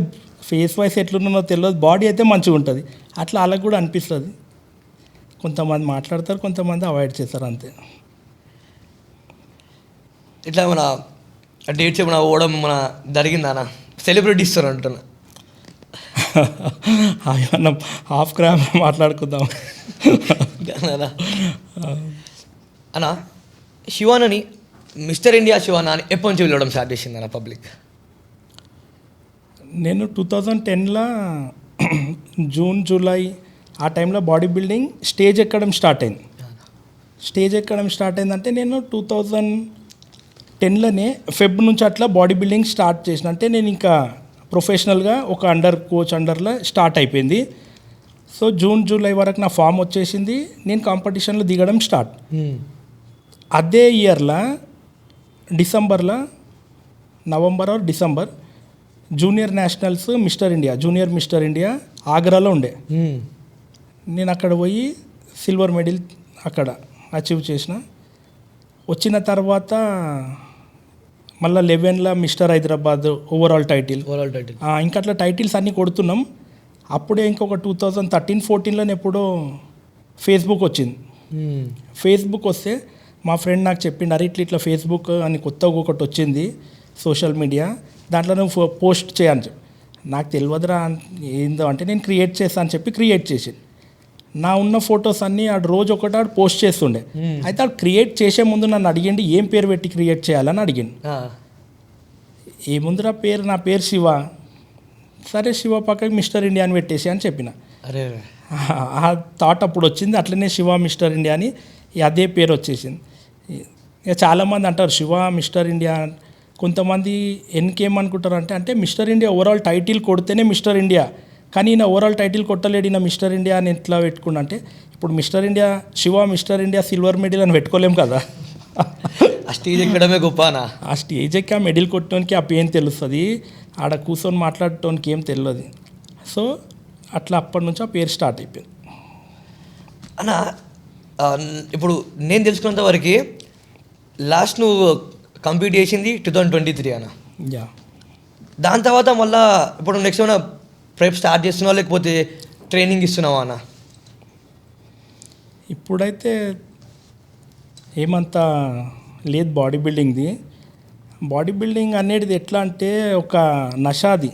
ఫేస్ వైస్ ఎట్లున్నానో తెలియదు, బాడీ అయితే మంచిగా ఉంటుంది. అట్లా వాళ్ళకి కూడా అనిపిస్తుంది. కొంతమంది మాట్లాడతారు, కొంతమంది అవాయిడ్ చేస్తారు, అంతే. ఇట్లా మన డేట్స్ ఏమైనా పోవడం మన జరిగిందానా? సెలబ్రిటీ ఇస్తారు అంటున్నా. మనం హాఫ్ క్రామ్ మాట్లాడుకుందాం అన్నా. శివానని మిస్టర్ ఇండియా శివానా అని ఎప్పటి నుంచి వెళ్ళడం స్టార్ట్ చేసింది అన్న పబ్లిక్? నేను 2010లో జూన్ జూలై ఆ టైంలో బాడీ బిల్డింగ్ స్టేజ్ ఎక్కడం స్టార్ట్ అయింది. స్టేజ్ ఎక్కడం స్టార్ట్ అయిందంటే నేను 2010లోనే ఫెబ్ నుంచి అట్లా బాడీ బిల్డింగ్ స్టార్ట్ చేసిన. అంటే నేను ఇంకా ప్రొఫెషనల్గా ఒక కోచ్ అండర్లో స్టార్ట్ అయిపోయింది. సో జూన్ జూలై వరకు నా ఫామ్ వచ్చేసింది. నేను కాంపిటీషన్లో దిగడం స్టార్ట్. అదే ఇయర్లో November or December junior nationals junior Mister India ఆగ్రాలో ఉండే. నేను అక్కడ పోయి సిల్వర్ మెడల్ అక్కడ అచీవ్ చేసిన. వచ్చిన తర్వాత మళ్ళీ 11లో మిస్టర్ హైదరాబాద్ ఓవరాల్ టైటిల్. ఇంకా అట్లా టైటిల్స్ అన్నీ కొడుతున్నాం. అప్పుడే ఇంకొక 2013-14లోనే ఎప్పుడో ఫేస్బుక్ వచ్చింది. ఫేస్బుక్ వస్తే మా ఫ్రెండ్ నాకు చెప్పిండు, అరే ఇట్లా ఫేస్బుక్ అని కొత్తగా ఒకటి వచ్చింది సోషల్ మీడియా, దాంట్లో నువ్వు పోస్ట్ చేయని చెప్పి. నాకు తెలియదురా ఏందో అంటే నేను క్రియేట్ చేస్తాను అని చెప్పి క్రియేట్ చేసి నా ఉన్న ఫొటోస్ అన్నీ ఆడు రోజు ఒకటి పోస్ట్ చేస్తుండే. అయితే ఆడు క్రియేట్ చేసే ముందు నన్ను అడిగిండి ఏం పేరు పెట్టి క్రియేట్ చేయాలని అడిగిండు. ఏముందిరా పేరు, నా పేరు శివ. సరే శివ పక్కకి మిస్టర్ ఇండియా అని పెట్టేసి అని చెప్పిన. ఆ థాట్ అప్పుడు వచ్చింది. అట్లనే శివ మిస్టర్ ఇండియా అని అదే పేరు వచ్చేసింది. ఇక చాలామంది అంటారు శివ మిస్టర్ ఇండియా. కొంతమంది ఎన్కేమనుకుంటారు అంటే మిస్టర్ ఇండియా ఓవరాల్ టైటిల్ కొడితేనే మిస్టర్ ఇండియా, కానీ ఈయన ఓవరాల్ టైటిల్ కొట్టలేడు, ఈయన మిస్టర్ ఇండియా అని ఎట్లా పెట్టుకున్నా అంటే, ఇప్పుడు mister India Shiva Mister India silver medal అని పెట్టుకోలేం కదా. ఆ స్టేజ్ ఎక్కడమే గొప్పనా? ఆ స్టేజ్ ఎక్కి ఆ మెడల్ కొట్టడానికి ఆ పెయిన్ తెలుస్తుంది, ఆడ కూర్చొని మాట్లాడటానికి ఏం తెలియదు. సో అట్లా అప్పటి నుంచి ఆ పేరు స్టార్ట్ అయిపోయింది. అన్న ఇప్పుడు నేను తెలుసుకున్నంత వరకు లాస్ట్ నువ్వు కంప్లీట్ చేసింది 2023 అన్న. యా. దాని తర్వాత మళ్ళీ ఇప్పుడు నెక్స్ట్ ఏమైనా ప్రెప్ స్టార్ట్ చేస్తున్నావా లేకపోతే ట్రైనింగ్ ఇస్తున్నావా అన్న? ఇప్పుడైతే ఏమంతా లేదు బాడీ బిల్డింగ్ది. బాడీ బిల్డింగ్ అనేది ఎట్లా అంటే ఒక నషాది.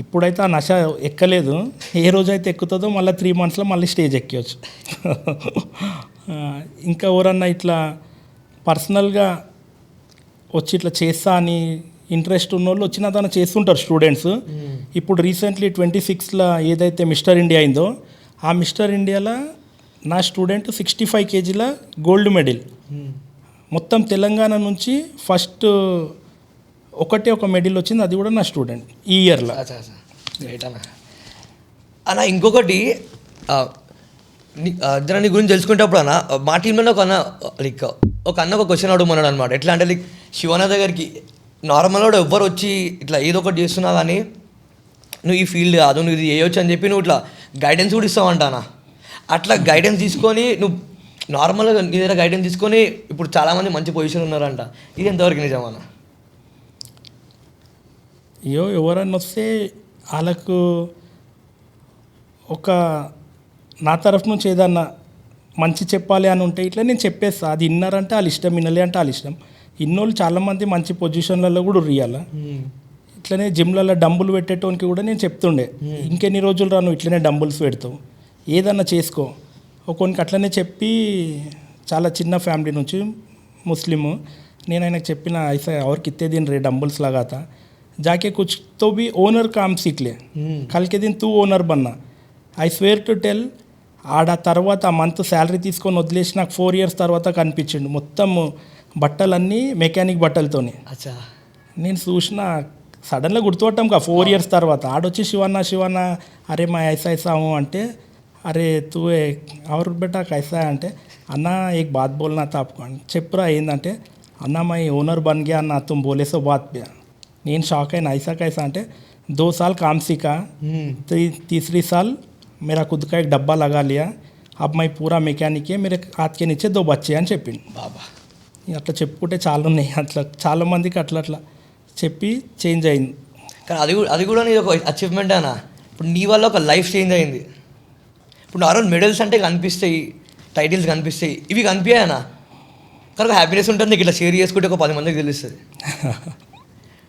ఇప్పుడైతే ఆ నష ఎక్కలేదు. ఏ రోజైతే ఎక్కుతుందో మళ్ళీ 3 monthsలో మళ్ళీ స్టేజ్ ఎక్కివచ్చు. ఇంకా ఎవరన్నా ఇట్లా పర్సనల్గా వచ్చి ఇట్లా చేస్తా అని ఇంట్రెస్ట్ ఉన్న వాళ్ళు వచ్చిన తను చేస్తుంటారు స్టూడెంట్స్. ఇప్పుడు రీసెంట్లీ 26లో ఏదైతే మిస్టర్ ఇండియా అయిందో ఆ మిస్టర్ ఇండియాలో నా స్టూడెంట్ 65 kgల గోల్డ్ మెడల్. మొత్తం తెలంగాణ నుంచి ఫస్ట్ ఒక మెడల్ వచ్చింది, అది కూడా నా స్టూడెంట్ ఈ ఇయర్లో. అన్న ఇంకొకటి నీ గురించి తెలుసుకుంటప్పుడు అన్న మా టీంలోనే ఒక అన్న ఒక క్వశ్చన్ అడుగుమన్నాడు అనమాట. ఎట్లా అంటే శివన్న దగ్గరికి నార్మల్గా ఎవ్వరు వచ్చి ఇట్లా ఏదో ఒకటి చేస్తున్నా కానీ నువ్వు ఈ ఫీల్డ్ కాదు, నువ్వు ఇది చేయొచ్చు అని చెప్పి నువ్వు ఇట్లా గైడెన్స్ కూడా ఇస్తావంటానా. అట్లా గైడెన్స్ తీసుకొని నువ్వు నార్మల్గా నీ దగ్గర గైడెన్స్ తీసుకొని ఇప్పుడు చాలామంది మంచి పొజిషన్ ఉన్నారంట. ఇది ఎంతవరకు నిజమన్నా? ఎవరన్నా వస్తే వాళ్ళకు ఒక నా తరఫు నుంచి ఏదన్నా మంచి చెప్పాలి అని ఉంటే ఇట్లా నేను చెప్పేస్తా. అది విన్నారంటే వాళ్ళ ఇష్టం, వినలే అంటే వాళ్ళ ఇష్టం. ఇన్నోళ్ళు చాలామంది మంచి పొజిషన్లలో కూడా ఉరియాల. ఇట్లనే జిమ్లలో డంబులు పెట్టేటోనికి కూడా నేను చెప్తుండే, ఇంకెన్ని రోజులు రా నువ్వు ఇట్లనే డంబుల్స్ పెడతావు, ఏదన్నా చేసుకో. ఒక్కొనికి అట్లనే చెప్పి చాలా చిన్న ఫ్యామిలీ నుంచి ముస్లిము నేను ఆయనకు చెప్పిన ఐసా और कितने दिन रे डंबल्स लगा था जाके कुछ तो भी ओनर काम सीख ले कल के दिन तू ఓనర్ బన్నా. ఐ స్వేర్ టు టెల్ ఆడ తర్వాత మంత్ శాలరీ తీసుకొని వదిలేసి నాకు 4 years తర్వాత కనిపించిండు మొత్తం బట్టలన్నీ మెకానిక్ బట్టలతోనే. అచ్చా. నేను చూసిన సడన్గా గుర్తుపట్టాం కా 4 years తర్వాత. ఆడొచ్చి శివన్న అరే మా ఐసా ఐసాము అంటే అరే తూ ఎవరు బెటా కైసా అంటే అన్న ఏక్ బాత్ బోల్నా తా ఆప్కో అని చెప్పురా. ఏంటంటే అన్న మై ఓనర్ బన్ గయా అన్న తుమ్ బోలే సో బాత్ బే. నేను షాక్ అయినా ఐసా కైసా అంటే 2 साल काम सीखा, तीसरी साल मेरा खुद का एक डब्बा लगा लिया, अब मैं पूरा मैकेनिक है, मेरे हाथ के नीचे 2 बच्चे అని చెప్పిండు. బాబా అట్లా చెప్పుకుంటే చాలా ఉన్నాయి. అట్లా చాలా మందికి అట్లా చెప్పి చేంజ్ అయింది. కానీ అది కూడా నీది ఒక అచీవ్మెంట్ అన్న. ఇప్పుడు నీ వల్ల ఒక లైఫ్ చేంజ్ అయింది. ఇప్పుడు నార్మల్ మెడల్స్ అంటే కనిపిస్తాయి, టైటిల్స్ కనిపిస్తాయి, ఇవి కనిపించాయన్నా. కనుక హ్యాపీనెస్ ఉంటుంది నీకు ఇట్లా షేర్ చేసుకుంటే ఒక 10 మందికి తెలుస్తుంది.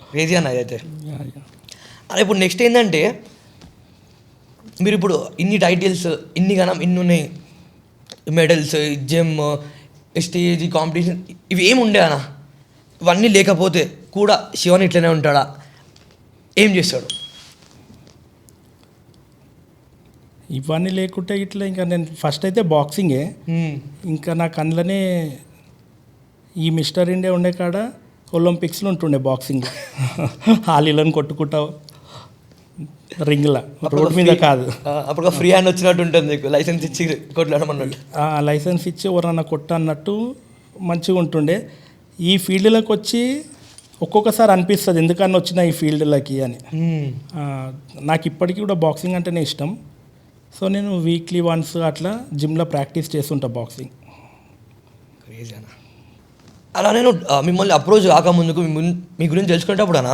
క్రేజీ అన్న ఇదైతే. అలా ఇప్పుడు నెక్స్ట్ ఏంటంటే మీరు ఇప్పుడు ఇన్ని టైటిల్స్ ఇన్ని ఉన్నాయి, మెడల్స్, జిమ్, స్టేజ్, కాంపిటీషన్ ఇవి ఏమి ఉండే అన్న? ఇవన్నీ లేకపోతే కూడా శివన్ ఇట్లనే ఉంటాడా? ఏం చేస్తాడు? ఇవన్నీ లేకుంటే ఇట్లా ఇంకా నేను ఫస్ట్ అయితే బాక్సింగే. ఇంకా నాకు అందులోనే ఈ మిస్టర్ ఇండియా ఉండే కాడ ఒలింపిక్స్లో ఉంటుండే బాక్సింగ్. హాలీలను కొట్టుకుంటా రింగ్లా, రోడ్ మీద కాదు. అప్పుడు ఫ్రీ హ్యాండ్ వచ్చినట్టు ఉంటుంది నీకు, లైసెన్స్ ఇచ్చి కొట్లాడమన్నట్టు. లైసెన్స్ ఇచ్చి ఎవరన్నా కొట్టన్నట్టు మంచిగా ఉంటుండే. ఈ ఫీల్డ్లోకి వచ్చి ఒక్కొక్కసారి అనిపిస్తుంది ఎందుకన్నా వచ్చిన ఈ ఫీల్డ్లోకి అని. నాకు ఇప్పటికీ కూడా బాక్సింగ్ అంటేనే ఇష్టం. సో నేను వీక్లీ వన్స్ అట్లా జిమ్లో ప్రాక్టీస్ చేస్తుంటా బాక్సింగ్. క్రేజీ అన్న. అలా నేను మిమ్మల్ని అప్రోచ్ కాకముందుకు మీ గురించి తెలుసుకునేటప్పుడు అన్న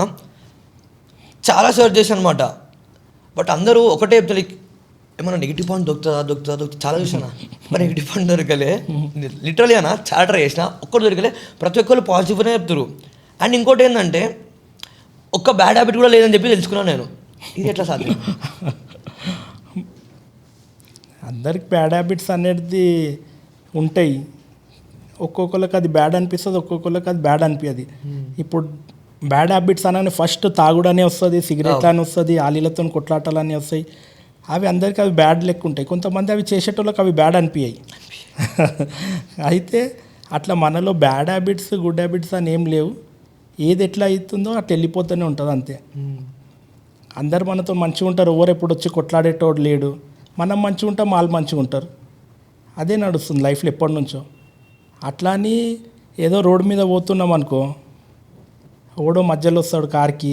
చాలా సర్చ్ చేశాను అనమాట. బట్ అందరూ ఒకటే చెప్తారు, ఏమన్నా నెగిటివ్ పాయింట్ దొరుకుతుందా చాలా చూసానా. మరి నెగిటివ్ పాయింట్ దొరకలే. లిటరలీ అన్న చాలా ట్రై చేసిన, ఒక్కటి దొరకలే. ప్రతి ఒక్కరు పాజిటివ్గానే చెప్తారు. అండ్ ఇంకోటి ఏంటంటే ఒక్క బ్యాడ్ హ్యాబిట్ కూడా లేదని చెప్పి తెలుసుకున్నాను నేను. ఇది ఎట్లా సాధ్యం? అందరికి బ్యాడ్ హ్యాబిట్స్ అనేది ఉంటాయి. ఒక్కొక్కరికి అది బ్యాడ్ అనిపిస్తుంది, ఒక్కొక్కరికి అది బ్యాడ్ అనిపించదు. ఇప్పుడు బ్యాడ్ హ్యాబిట్స్ అనగానే ఫస్ట్ తాగుడనే వస్తుంది, సిగరెట్ అని వస్తుంది, ఆలీలతో కొట్లాటాలని వస్తాయి. అవి అందరికీ అవి బ్యాడ్ లెక్క ఉంటాయి. కొంతమంది అవి చేసేటోళ్ళకి అవి బ్యాడ్ అనిపించాయి. అయితే అట్లా మనలో బ్యాడ్ హ్యాబిట్స్ గుడ్ హ్యాబిట్స్ అని ఏం లేవు. ఏది ఎట్లా అవుతుందో అట్లా వెళ్ళిపోతూనే ఉంటుంది అంతే. అందరు మనతో మంచిగా ఉంటారు, ఎవరు ఎప్పుడు వచ్చి కొట్లాడేటోడు లేడు. మనం మంచిగా ఉంటాం, వాళ్ళు మంచిగా ఉంటారు. అదే నడుస్తుంది లైఫ్లో ఎప్పటి నుంచో. అట్లా అని ఏదో రోడ్డు మీద పోతున్నాం అనుకో, ఓడో మధ్యలో వస్తాడు కార్కి,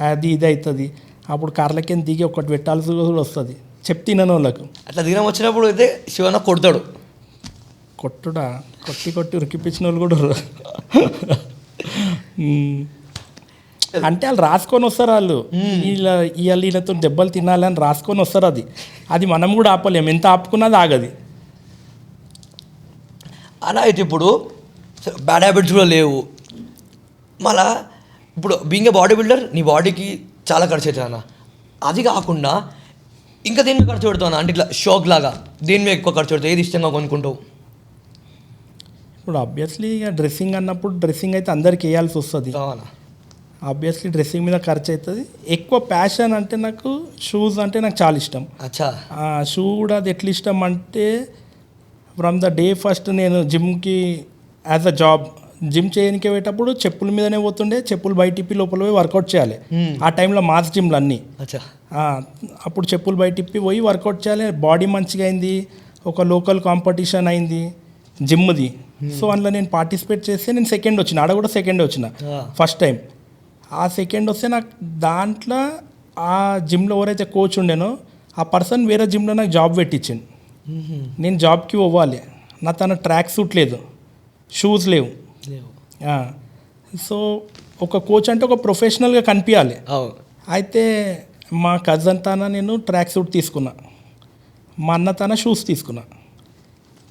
అది ఇది అవుతుంది. అప్పుడు కార్లకి దిగి ఒకటి పెట్టాల్సి కూడా వస్తుంది చెప్తినని వాళ్ళకు. అట్లా దినం వచ్చినప్పుడు అయితే శివన్న కొడతాడు. కొట్టుడా కొట్టి ఉరికిపించిన వాళ్ళు కూడా అంటే వాళ్ళు రాసుకొని వస్తారు. వాళ్ళు వీళ్ళతో దెబ్బలు తినాలని రాసుకొని వస్తారు. అది మనం కూడా ఆపలేము, ఎంత ఆపుకున్నది ఆగది. అలా అయితే ఇప్పుడు బ్యాడ్ హ్యాబిట్స్ కూడా లేవు. మళ్ళా ఇప్పుడు బీయింగ్ ఏ బాడీ బిల్డర్ నీ బాడీకి చాలా ఖర్చు అవుతుంది అన్న. అది కాకుండా ఇంకా దేని మీద ఖర్చు పెడతావు అన్న? అంటే ఇట్లా షోక్ లాగా దేని మీద ఎక్కువ ఖర్చు పెడతావు? ఏది ఇష్టంగా కొనుక్కుంటావు? ఇప్పుడు ఆబ్వియస్లీ ఇక డ్రెస్సింగ్ అన్నప్పుడు డ్రెస్సింగ్ అయితే అందరికి వేయాల్సి వస్తుంది. ఆబ్వియస్లీ డ్రెస్సింగ్ మీద ఖర్చు అవుతుంది. ఎక్కువ ప్యాషన్ అంటే నాకు షూస్ అంటే నాకు చాలా ఇష్టం. అచ్చా. షూ కూడా అది ఎట్లా ఇష్టం అంటే ఫ్రమ్ ద డే ఫస్ట్ నేను జిమ్కి యాజ్ అ జాబ్ జిమ్ చేయడానికి పోయేటప్పుడు చెప్పుల మీదనే పోతుండే. చెప్పులు బయట ఇప్పి లోపల పోయి వర్కౌట్ చేయాలి. ఆ టైంలో మాస్ జిమ్లు అన్నీ. అప్పుడు చెప్పులు బయట ఇప్పి పోయి వర్కౌట్ చేయాలి. బాడీ మంచిగా అయింది, ఒక లోకల్ కాంపిటీషన్ అయింది జిమ్ది. సో అందులో నేను పార్టిసిపేట్ చేస్తే నేను సెకండ్ వచ్చిన. ఆడ కూడా సెకండ్ వచ్చిన ఫస్ట్ టైం. ఆ సెకండ్ వస్తే నాకు దాంట్లో ఆ జిమ్లో ఎవరైతే కోచ్ ఉండేనో ఆ పర్సన్ వేరే జిమ్లో నాకు జాబ్ పెట్టించింది. నేను జాబ్కి పోవాలి, నా తన ట్రాక్ సూట్ లేదు, షూస్ లేవు. సో ఒక కోచ్ అంటే ఒక ప్రొఫెషనల్గా కనిపించాలి. అయితే మా కజన్ తన నేను ట్రాక్ సూట్ తీసుకున్నా, మా అన్న తన షూస్ తీసుకున్నా.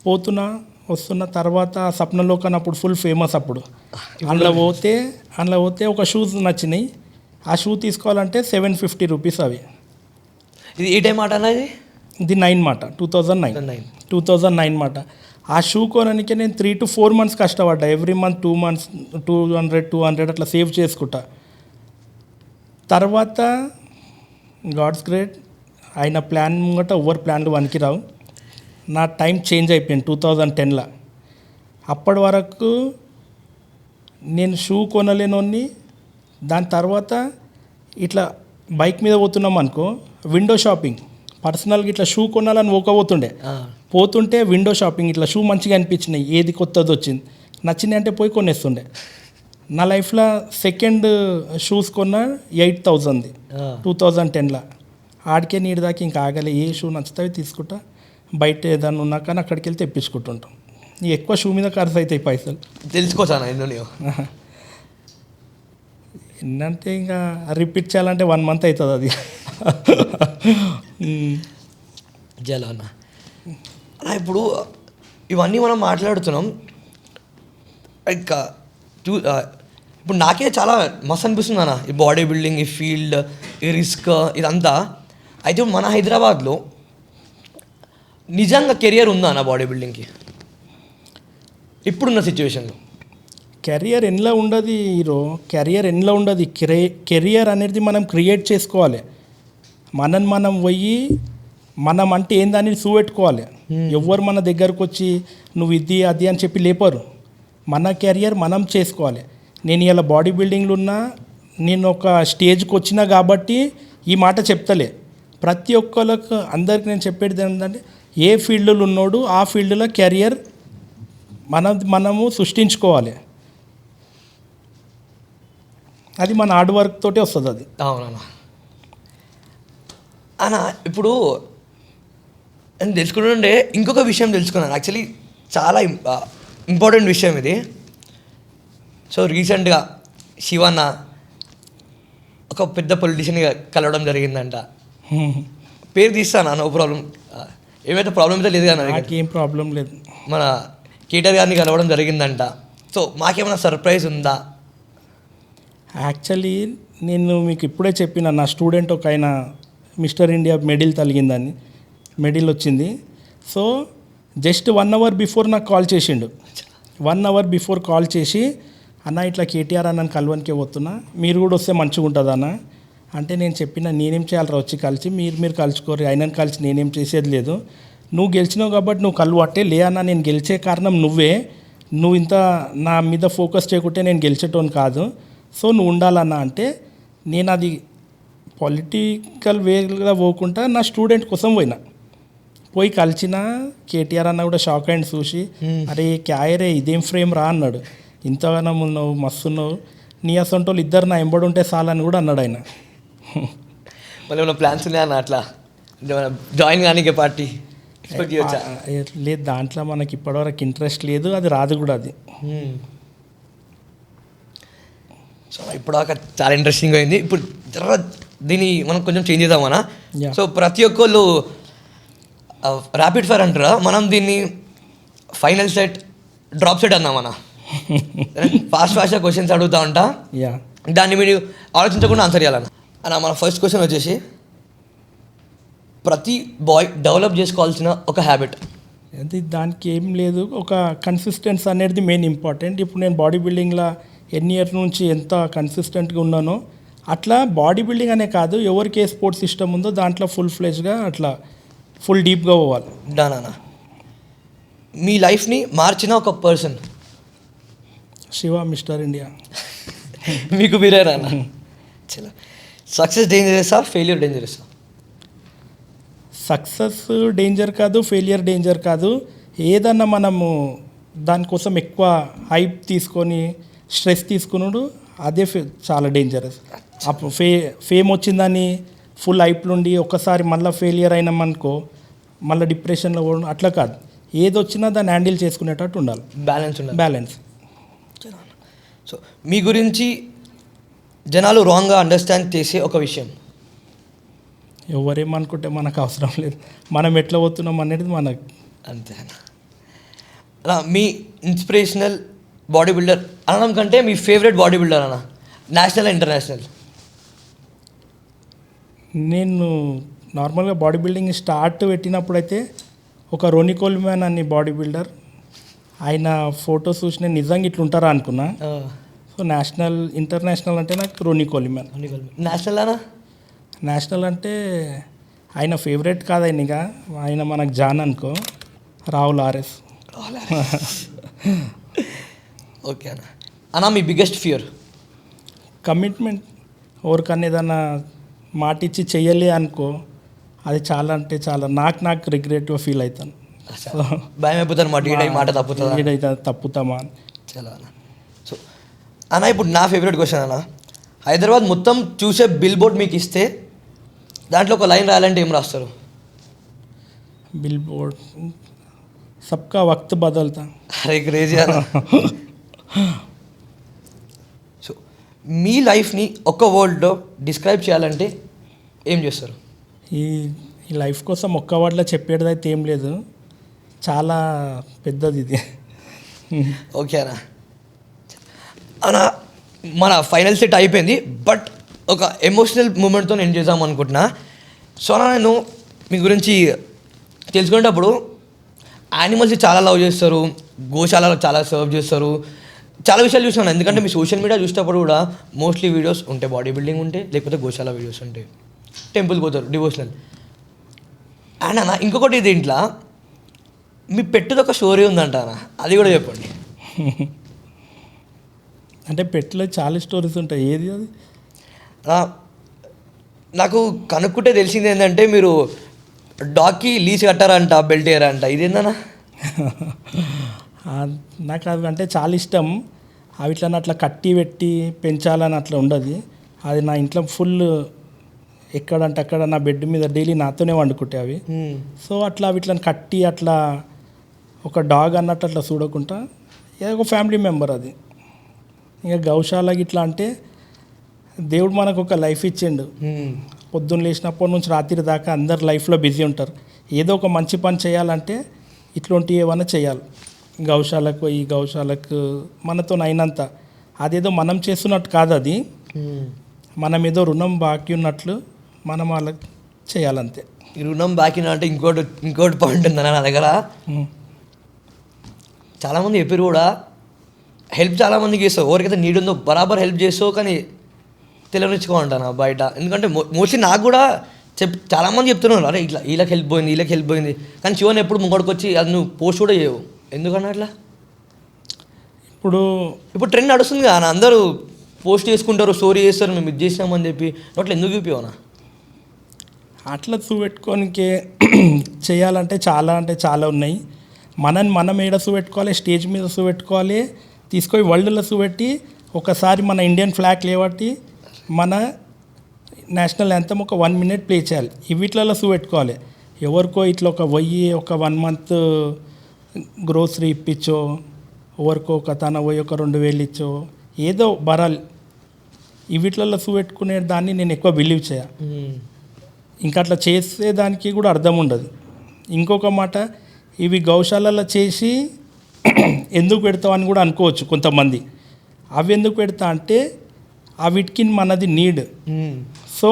పోతున్నా వస్తున్న తర్వాత సప్నలోకన్ అప్పుడు ఫుల్ ఫేమస్. అప్పుడు అందులో పోతే ఒక షూస్ నచ్చినాయి. ఆ షూ తీసుకోవాలంటే 750 రూపీస్ అవి. ఇది ఏ టైం మాట అన్నది? ఇది 9 మాట, 2009 మాట. ఆ షూ కొనడానికి నేను 3 to 4 months కష్టపడ్డా. ఎవ్రీ మంత్ 2 months 200 అట్లా సేవ్ చేసుకుంటా. తర్వాత గాడ్స్ గ్రేట్, ఆయన ప్లాన్ ముంగట ఎవరి ప్లాన్లు వనికి రావు. నా టైం చేంజ్ అయిపోయింది 2010లో. అప్పటి వరకు నేను షూ కొనలేనోని. దాని తర్వాత ఇట్లా బైక్ మీద పోతున్నాం అనుకో, విండో షాపింగ్ పర్సనల్గా ఇట్లా షూ కొనాలని పోతుంటే విండో షాపింగ్ ఇట్లా షూ మంచిగా అనిపించినాయి, ఏది కొత్తది వచ్చింది నచ్చినాయి అంటే పోయి కొనేస్తుండే. నా లైఫ్లో సెకండ్ షూస్ కొన్న 8,000 2010లో. ఆడికే నీడి దాకా ఇంకా ఆగలే, ఏ షూ నచ్చుతావి తీసుకుంటా, బయట ఏదైనా ఉన్నా కానీ అక్కడికి వెళ్ళి తెప్పించుకుంటుంటాం. ఎక్కువ షూ మీద ఖర్చు అవుతాయి పైసలు. తెలుసుకోవచ్చా ఎన్నో? ఏంటంటే ఇంకా రిపీట్ చేయాలంటే 1 month అవుతుంది అది. జల అన్న, ఇప్పుడు ఇవన్నీ మనం మాట్లాడుతున్నాం. ఇంకా ఇప్పుడు నాకే చాలా మస్తు అనిపిస్తుంది అన్న, ఈ బాడీ బిల్డింగ్, ఈ ఫీల్డ్, ఈ రిస్క్, ఇదంతా. అయితే మన హైదరాబాద్లో నిజంగా కెరియర్ ఉందా అన్న బాడీ బిల్డింగ్కి ఇప్పుడున్న సిచ్యువేషన్లో? కెరియర్ ఎండ్లో ఉండదు హీరో, కెరియర్ ఎండ్లో ఉండదు. కెరియర్ అనేది మనం క్రియేట్ చేసుకోవాలి. మనం పోయి మనం అంటే ఏందని చూపెట్టుకోవాలి. ఎవ్వరు మన దగ్గరకు వచ్చి నువ్వు ఇది అది అని చెప్పి లేపరు. మన కెరియర్ మనం చేసుకోవాలి. నేను ఇలా బాడీ బిల్డింగ్లో ఉన్నా, నేను ఒక స్టేజ్కి వచ్చినా కాబట్టి ఈ మాట చెప్తలే. ప్రతి ఒక్కరికి అందరికి నేను చెప్పేది ఏంటంటే, ఏ ఫీల్డ్లో ఉన్నోడు ఆ ఫీల్డ్లో కెరియర్ మనము సృష్టించుకోవాలి. అది మన హార్డ్ వర్క్ తోటే వస్తుంది అది. అవునన్నా. అన్న ఇప్పుడు నేను తెలుసుకుంటుండే ఇంకొక విషయం తెలుసుకున్నాను. యాక్చువల్లీ చాలా ఇంపార్టెంట్ విషయం ఇది. సో రీసెంట్గా శివన్న ఒక పెద్ద పొలిటీషియన్గా కలవడం జరిగిందంట. పేరు తీస్తాను, నో ప్రాబ్లం, ఏమైతే ప్రాబ్లం అయితే లేదు కానీ నాకేం ప్రాబ్లం లేదు. మన కేటీఆర్ గారిని కలవడం జరిగిందంట. సో మాకేమైనా సర్ప్రైజ్ ఉందా? యాక్చువల్లీ నేను మీకు ఇప్పుడే చెప్పిన, నా స్టూడెంట్ ఒక ఆయన మిస్టర్ ఇండియా మెడల్ తలిగిందని, మెడల్ వచ్చింది. సో జస్ట్ 1 hour బిఫోర్ నాకు కాల్ చేసిండు. 1 hour బిఫోర్ కాల్ చేసి, అన్న ఇట్లా కేటీఆర్ అన్నని కలవనికే పోతున్నా, మీరు కూడా వస్తే మంచిగా ఉంటుంది అన్న అంటే, నేను చెప్పిన నేనేం చేయాలరా వచ్చి కలిసి, మీరు కలుసుకోరు, ఆయనని కలిసి నేనేం చేసేది లేదు, నువ్వు గెలిచినావు కాబట్టి నువ్వు కలువట్టే లే అన్న, నేను గెలిచే కారణం నువ్వే, నువ్వు ఇంత నా మీద ఫోకస్ చేయకుంటే నేను గెలిచేటోని కాదు, సో నువ్వు ఉండాలన్నా అంటే, నేను అది పొలిటికల్ వేగా పోకుండా నా స్టూడెంట్ కోసం పోయి కలిసిన. కేటీఆర్ అన్న కూడా షాక్ అయింది చూసి, అరే క్యాయరే ఇదేం ఫ్రేమ్ రా అన్నాడు, ఇంతగానో ఉన్నావు మస్తున్నావు, నీ అసంటోళ్ళు ఇద్దరు నా ఎంబడి ఉంటే చాలని కూడా అన్నాడు ఆయన. మళ్ళీ ఏమైనా ప్లాన్స్ ఉన్నాయా అన్న అట్లా జాయిన్ కానీ పార్టీ? లేదు, దాంట్లో మనకి ఇప్పటివరకు ఇంట్రెస్ట్ లేదు, అది రాదు కూడా అది. సో ఇప్పుడు చాలా ఇంట్రెస్టింగ్ అయింది. ఇప్పుడు దీన్ని మనం కొంచెం చేంజ్ చేద్దామన్నా. సో ప్రతి ఒక్కళ్ళు ర్యాపిడ్ ఫైర్ అంటారా, మనం దీన్ని ఫైనల్ సెట్, డ్రాప్ సెట్ అన్నామన్నా. ఫాస్ట్గా క్వశ్చన్స్ అడుగుతా ఉంటా, దాన్ని మీరు ఆలోచించకుండా ఆన్సర్ చేయాలన్న. అన్న మన ఫస్ట్ క్వశ్చన్ వచ్చేసి, ప్రతి బాయ్ డెవలప్ చేసుకోవాల్సిన ఒక హ్యాబిట్? అది దానికి ఏం లేదు, ఒక కన్సిస్టెన్సీ అనేది మెయిన్ ఇంపార్టెంట్. ఇప్పుడు నేను బాడీ బిల్డింగ్లో ఎన్ని ఇయర్స్ నుంచి ఎంత కన్సిస్టెంట్గా ఉన్నానో, అట్లా బాడీ బిల్డింగ్ అనే కాదు, ఎవరికి ఏ స్పోర్ట్స్ సిస్టమ్ ఉందో దాంట్లో ఫుల్ ఫ్లెజ్గా అట్లా ఫుల్ డీప్గా పోవాలి. డానా, మీ లైఫ్ని మార్చిన ఒక పర్సన్? Shiva, Mister India. మీకు మీరేనా? చలో, సక్సెస్ డేంజరసా, ఫెయిల్యూర్ డేంజరసా? సక్సెస్ డేంజర్ కాదు, ఫెయిలియర్ డేంజర్ కాదు. ఏదన్నా మనము దానికోసం ఎక్కువ హైప్ తీసుకొని స్ట్రెస్ తీసుకున్నాడు, అదే చాలా డేంజరస్. అప్పుడు ఫేమ్ వచ్చిందని ఫుల్ హైప్లుండి ఒకసారి మళ్ళీ ఫెయిలియర్ అయినామనుకో మళ్ళీ డిప్రెషన్లో పోవడం అట్లా కాదు. ఏది వచ్చినా దాన్ని హ్యాండిల్ చేసుకునేటట్టు ఉండాలి. బ్యాలెన్స్ ఉండాలి. బ్యాలెన్స్. సో మీ గురించి జనాలు రాంగ్గా అండర్స్టాండ్ చేసే ఒక విషయం, ఎవరేమనుకుంటే మనకు అవసరం లేదు, మనం ఎట్లా పోతున్నాం అనేది మనకు అంతేనా? అలా మీ ఇన్స్పిరేషనల్ బాడీ బిల్డర్ అనడం కంటే మీ ఫేవరెట్ బాడీ బిల్డర్ అన్న, నేషనల్ ఇంటర్నేషనల్? నేను నార్మల్గా బాడీ బిల్డింగ్ స్టార్ట్ పెట్టినప్పుడైతే ఒక రోనీ కోల్మ్యాన్ అని బాడీ బిల్డర్, ఆయన ఫొటోస్ చూసి నేను నిజంగా ఇట్లా ఉంటారా అనుకున్నా. సో నేషనల్ ఇంటర్నేషనల్ అంటే నాకు రోనీ కోల్మ్యాన్. నేషనల్ అనా? నేషనల్ అంటే ఆయన ఫేవరెట్ కాదు ఆయన, ఇక ఆయన మనకు జాన్ అనుకో, రాహుల్ ఆర్ఎస్. ఓకే అన్న. అన్న మీ బిగ్గెస్ట్ ఫియర్? కమిట్మెంట్. ఎవరికన్నా ఏదన్నా మాట ఇచ్చి చెయ్యలే అనుకో, అది చాలా అంటే చాలా నాకు రిగ్రెట్గా ఫీల్ అవుతాను. భయం అయిపోతాను మాట తప్పుతుందా, తప్పుతామా అని. చాలా అన్న. సో అన్న ఇప్పుడు నా ఫేవరెట్ క్వశ్చన్ అన్న, హైదరాబాద్ మొత్తం చూసే బిల్ బోర్డ్ మీకు ఇస్తే దాంట్లో ఒక లైన్ రాయాలంటే ఏం రాస్తారు? బిల్ బోర్డ్ సబ్కా వక్త్ బదల్తా. అరే క్రేజీ అన్న. సో మీ లైఫ్ని ఒక్క వర్డ్లో డిస్క్రైబ్ చేయాలంటే ఏం చేస్తారు? ఈ లైఫ్ కోసం ఒక్క వర్డ్లో చెప్పేది అయితే ఏం లేదు, చాలా పెద్దది ఇది. ఓకే అన్న. అన్న మన ఫైనల్ సెట్ అయిపోయింది, బట్ ఒక ఎమోషనల్ మూమెంట్తో నేను చేద్దాం అనుకుంటున్నా. సో అన్న నేను మీ గురించి తెలుసుకునేటప్పుడు యానిమల్స్ని చాలా లవ్ చేస్తారు, గోశాలలో చాలా సర్వ్ చేస్తారు, చాలా విషయాలు చూసాను. ఎందుకంటే మీ సోషల్ మీడియా చూసేటప్పుడు కూడా మోస్ట్లీ వీడియోస్ ఉంటాయి బాడీ బిల్డింగ్ ఉంటాయి, లేకపోతే గోశాల వీడియోస్ ఉంటాయి, టెంపుల్ పోతారు డివోషనల్. అండ్ అన్న ఇంకొకటి దీంట్లో మీ పెట్టుది ఒక స్టోరీ ఉందంట అన్న, అది కూడా చెప్పండి. అంటే పెట్టులో చాలా స్టోరీస్ ఉంటాయి, ఏది అది? నాకు కనుక్కుంటే తెలిసింది ఏంటంటే మీరు డాగ్కి లీజ్ కట్టారంట, బెల్ట్ వేయరంట, ఇదేందన్నా? నాకు అవి అంటే చాలా ఇష్టం. అవి ఇట్లా అట్లా కట్టి పెట్టి పెంచాలని అట్లా ఉండదు. అది నా ఇంట్లో ఫుల్ ఎక్కడంటే అక్కడ నా బెడ్ మీద డైలీ నాతోనే వండుకుంటే అవి. సో అట్లా అవి ఇట్లా కట్టి అట్లా ఒక డాగ్ అన్నట్టు అట్లా చూడకుండా ఏదో ఒక ఫ్యామిలీ మెంబర్ అది. ఇంకా గౌశాలకి ఇట్లా అంటే దేవుడు మనకు ఒక లైఫ్ ఇచ్చిండు. పొద్దున్న లేచినప్పటి నుంచి రాత్రి దాకా అందరు లైఫ్లో బిజీ ఉంటారు. ఏదో ఒక మంచి పని చేయాలంటే ఇట్లాంటివి ఏమైనా చేయాలి. గౌశాలకు ఈ గౌశాలకు మనతో అయినంత, అదేదో మనం చేస్తున్నట్టు కాదు, అది మనం ఏదో రుణం బాకీ ఉన్నట్లు మనం వాళ్ళకి చేయాలంతే. ఈ రుణం బాకీ అంటే ఇంకోటి పాయింట్ ఉందన్న నా దగ్గర. చాలామంది చెప్పారు కూడా హెల్ప్ చాలామందికి చేస్తావు, ఎవరికైతే నీడ్ ఉందో బరాబర్ హెల్ప్ చేస్తావు, కానీ తెలియనిచ్చుకోమంటాను బయట. ఎందుకంటే మోస్ట్లీ నాకు కూడా చాలామంది చెప్తున్నారు, అరే ఇట్లా వీళ్ళకి హెల్ప్ పోయింది, వీళ్ళకి హెల్ప్ పోయింది, కానీ చివరిని ఎప్పుడు ముంగడికి వచ్చి అది నువ్వు పోస్ట్ కూడా చేయవు. ఎందుకన్నా అట్లా? ఇప్పుడు ట్రెండ్ నడుస్తుంది కదా, అందరూ పోస్ట్ చేసుకుంటారు, స్టోరీ చేస్తారు, మేము ఇది చేసినామని చెప్పి. అట్లా ఎందుకు చూపించవనా? అట్లా చూపెట్టుకోనికే చేయాలంటే చాలా ఉన్నాయి. మనం ఏడ చూపెట్టుకోవాలి, స్టేజ్ మీద చూపెట్టుకోవాలి, తీసుకొని వరల్డ్లో చూపెట్టి ఒకసారి మన ఇండియన్ ఫ్లాగ్ లేవట్టి మన నేషనల్ యాంథమ్ ఒక 1 minute ప్లే చేయాలి. వీటిలలో చూపెట్టుకోవాలి. ఎవరికో ఇట్లా ఒక 1 month గ్రోసరీ ఇప్పించో, ఎవరికో ఒక తన ఒక 2,000 ఇచ్చో, ఏదో బరాలు వీటిలలో చూపెట్టుకునే దాన్ని నేను ఎక్కువ బిలీవ్ చేయ. ఇంకా అట్లా చేసేదానికి కూడా అర్థం ఉండదు. ఇంకొక మాట, ఇవి గౌశాలలో చేసి ఎందుకు పెడతావు అని కూడా అనుకోవచ్చు కొంతమంది. అవి ఎందుకు పెడతా అంటే వీటికి మనది నీడ్. సో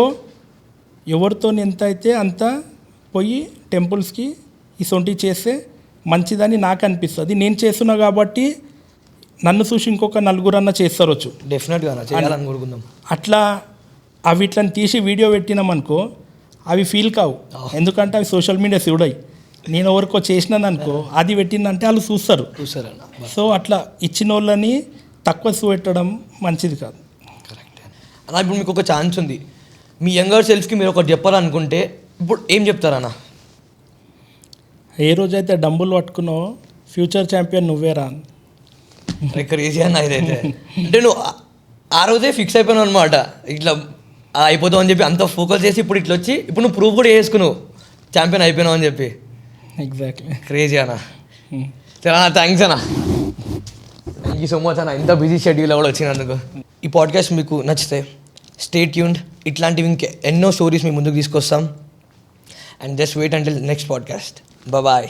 ఎవరితో ఎంత అయితే అంత పోయి టెంపుల్స్కి ఇసొంటి చేస్తే మంచిదని నాకు అనిపిస్తుంది. నేను చేస్తున్నా కాబట్టి నన్ను చూసి ఇంకొక నలుగురన్నా చేస్తారొచ్చు. డెఫినెట్గా చేయాలనుకుంటున్నాం. అట్లా అవి ఇట్లని తీసి వీడియో పెట్టినామనుకో అవి ఫీల్ కావు, ఎందుకంటే అవి సోషల్ మీడియా చూడాయి. నేను ఎవరికో చేసినాను అనుకో, అది పెట్టిందంటే వాళ్ళు చూస్తారు. సో అట్లా ఇచ్చిన వాళ్ళని తక్కువ చూపెట్టడం మంచిది కాదు. కరెక్ట్ అన్న. ఇప్పుడు మీకు ఒక ఛాన్స్ ఉంది, మీ యంగర్ సెల్ఫ్కి మీరు ఒకటి చెప్పాలనుకుంటే ఇప్పుడు ఏం చెప్తారన్నా? ఏ రోజైతే డంబుల్ పట్టుకున్నావో ఫ్యూచర్ ఛాంపియన్ నువ్వేరా. క్రేజీ అన్న ఇదైతే. అంటే నువ్వు ఆ రోజే ఫిక్స్ అయిపోయావు అనమాట, ఇట్లా అయిపోతావు అని చెప్పి అంత ఫోకస్ చేసి ఇప్పుడు ఇట్లా వచ్చి ఇప్పుడు నువ్వు ప్రూవ్ కూడా చేసుకున్నావు ఛాంపియన్ అయిపోయినావు అని చెప్పి. ఎగ్జాక్ట్లీ. క్రేజీ అన్న. చాలా థ్యాంక్స్ అన్న. థ్యాంక్ యూ సో మచ్ అన్న, ఇంత బిజీ షెడ్యూల్ కూడా వచ్చినందుకు. ఈ పాడ్కాస్ట్ మీకు నచ్చితే స్టే ట్యూన్డ్, ఇట్లాంటివి ఎన్నో స్టోరీస్ మీ ముందుకు తీసుకొస్తాం. And just wait until next podcast. Bye.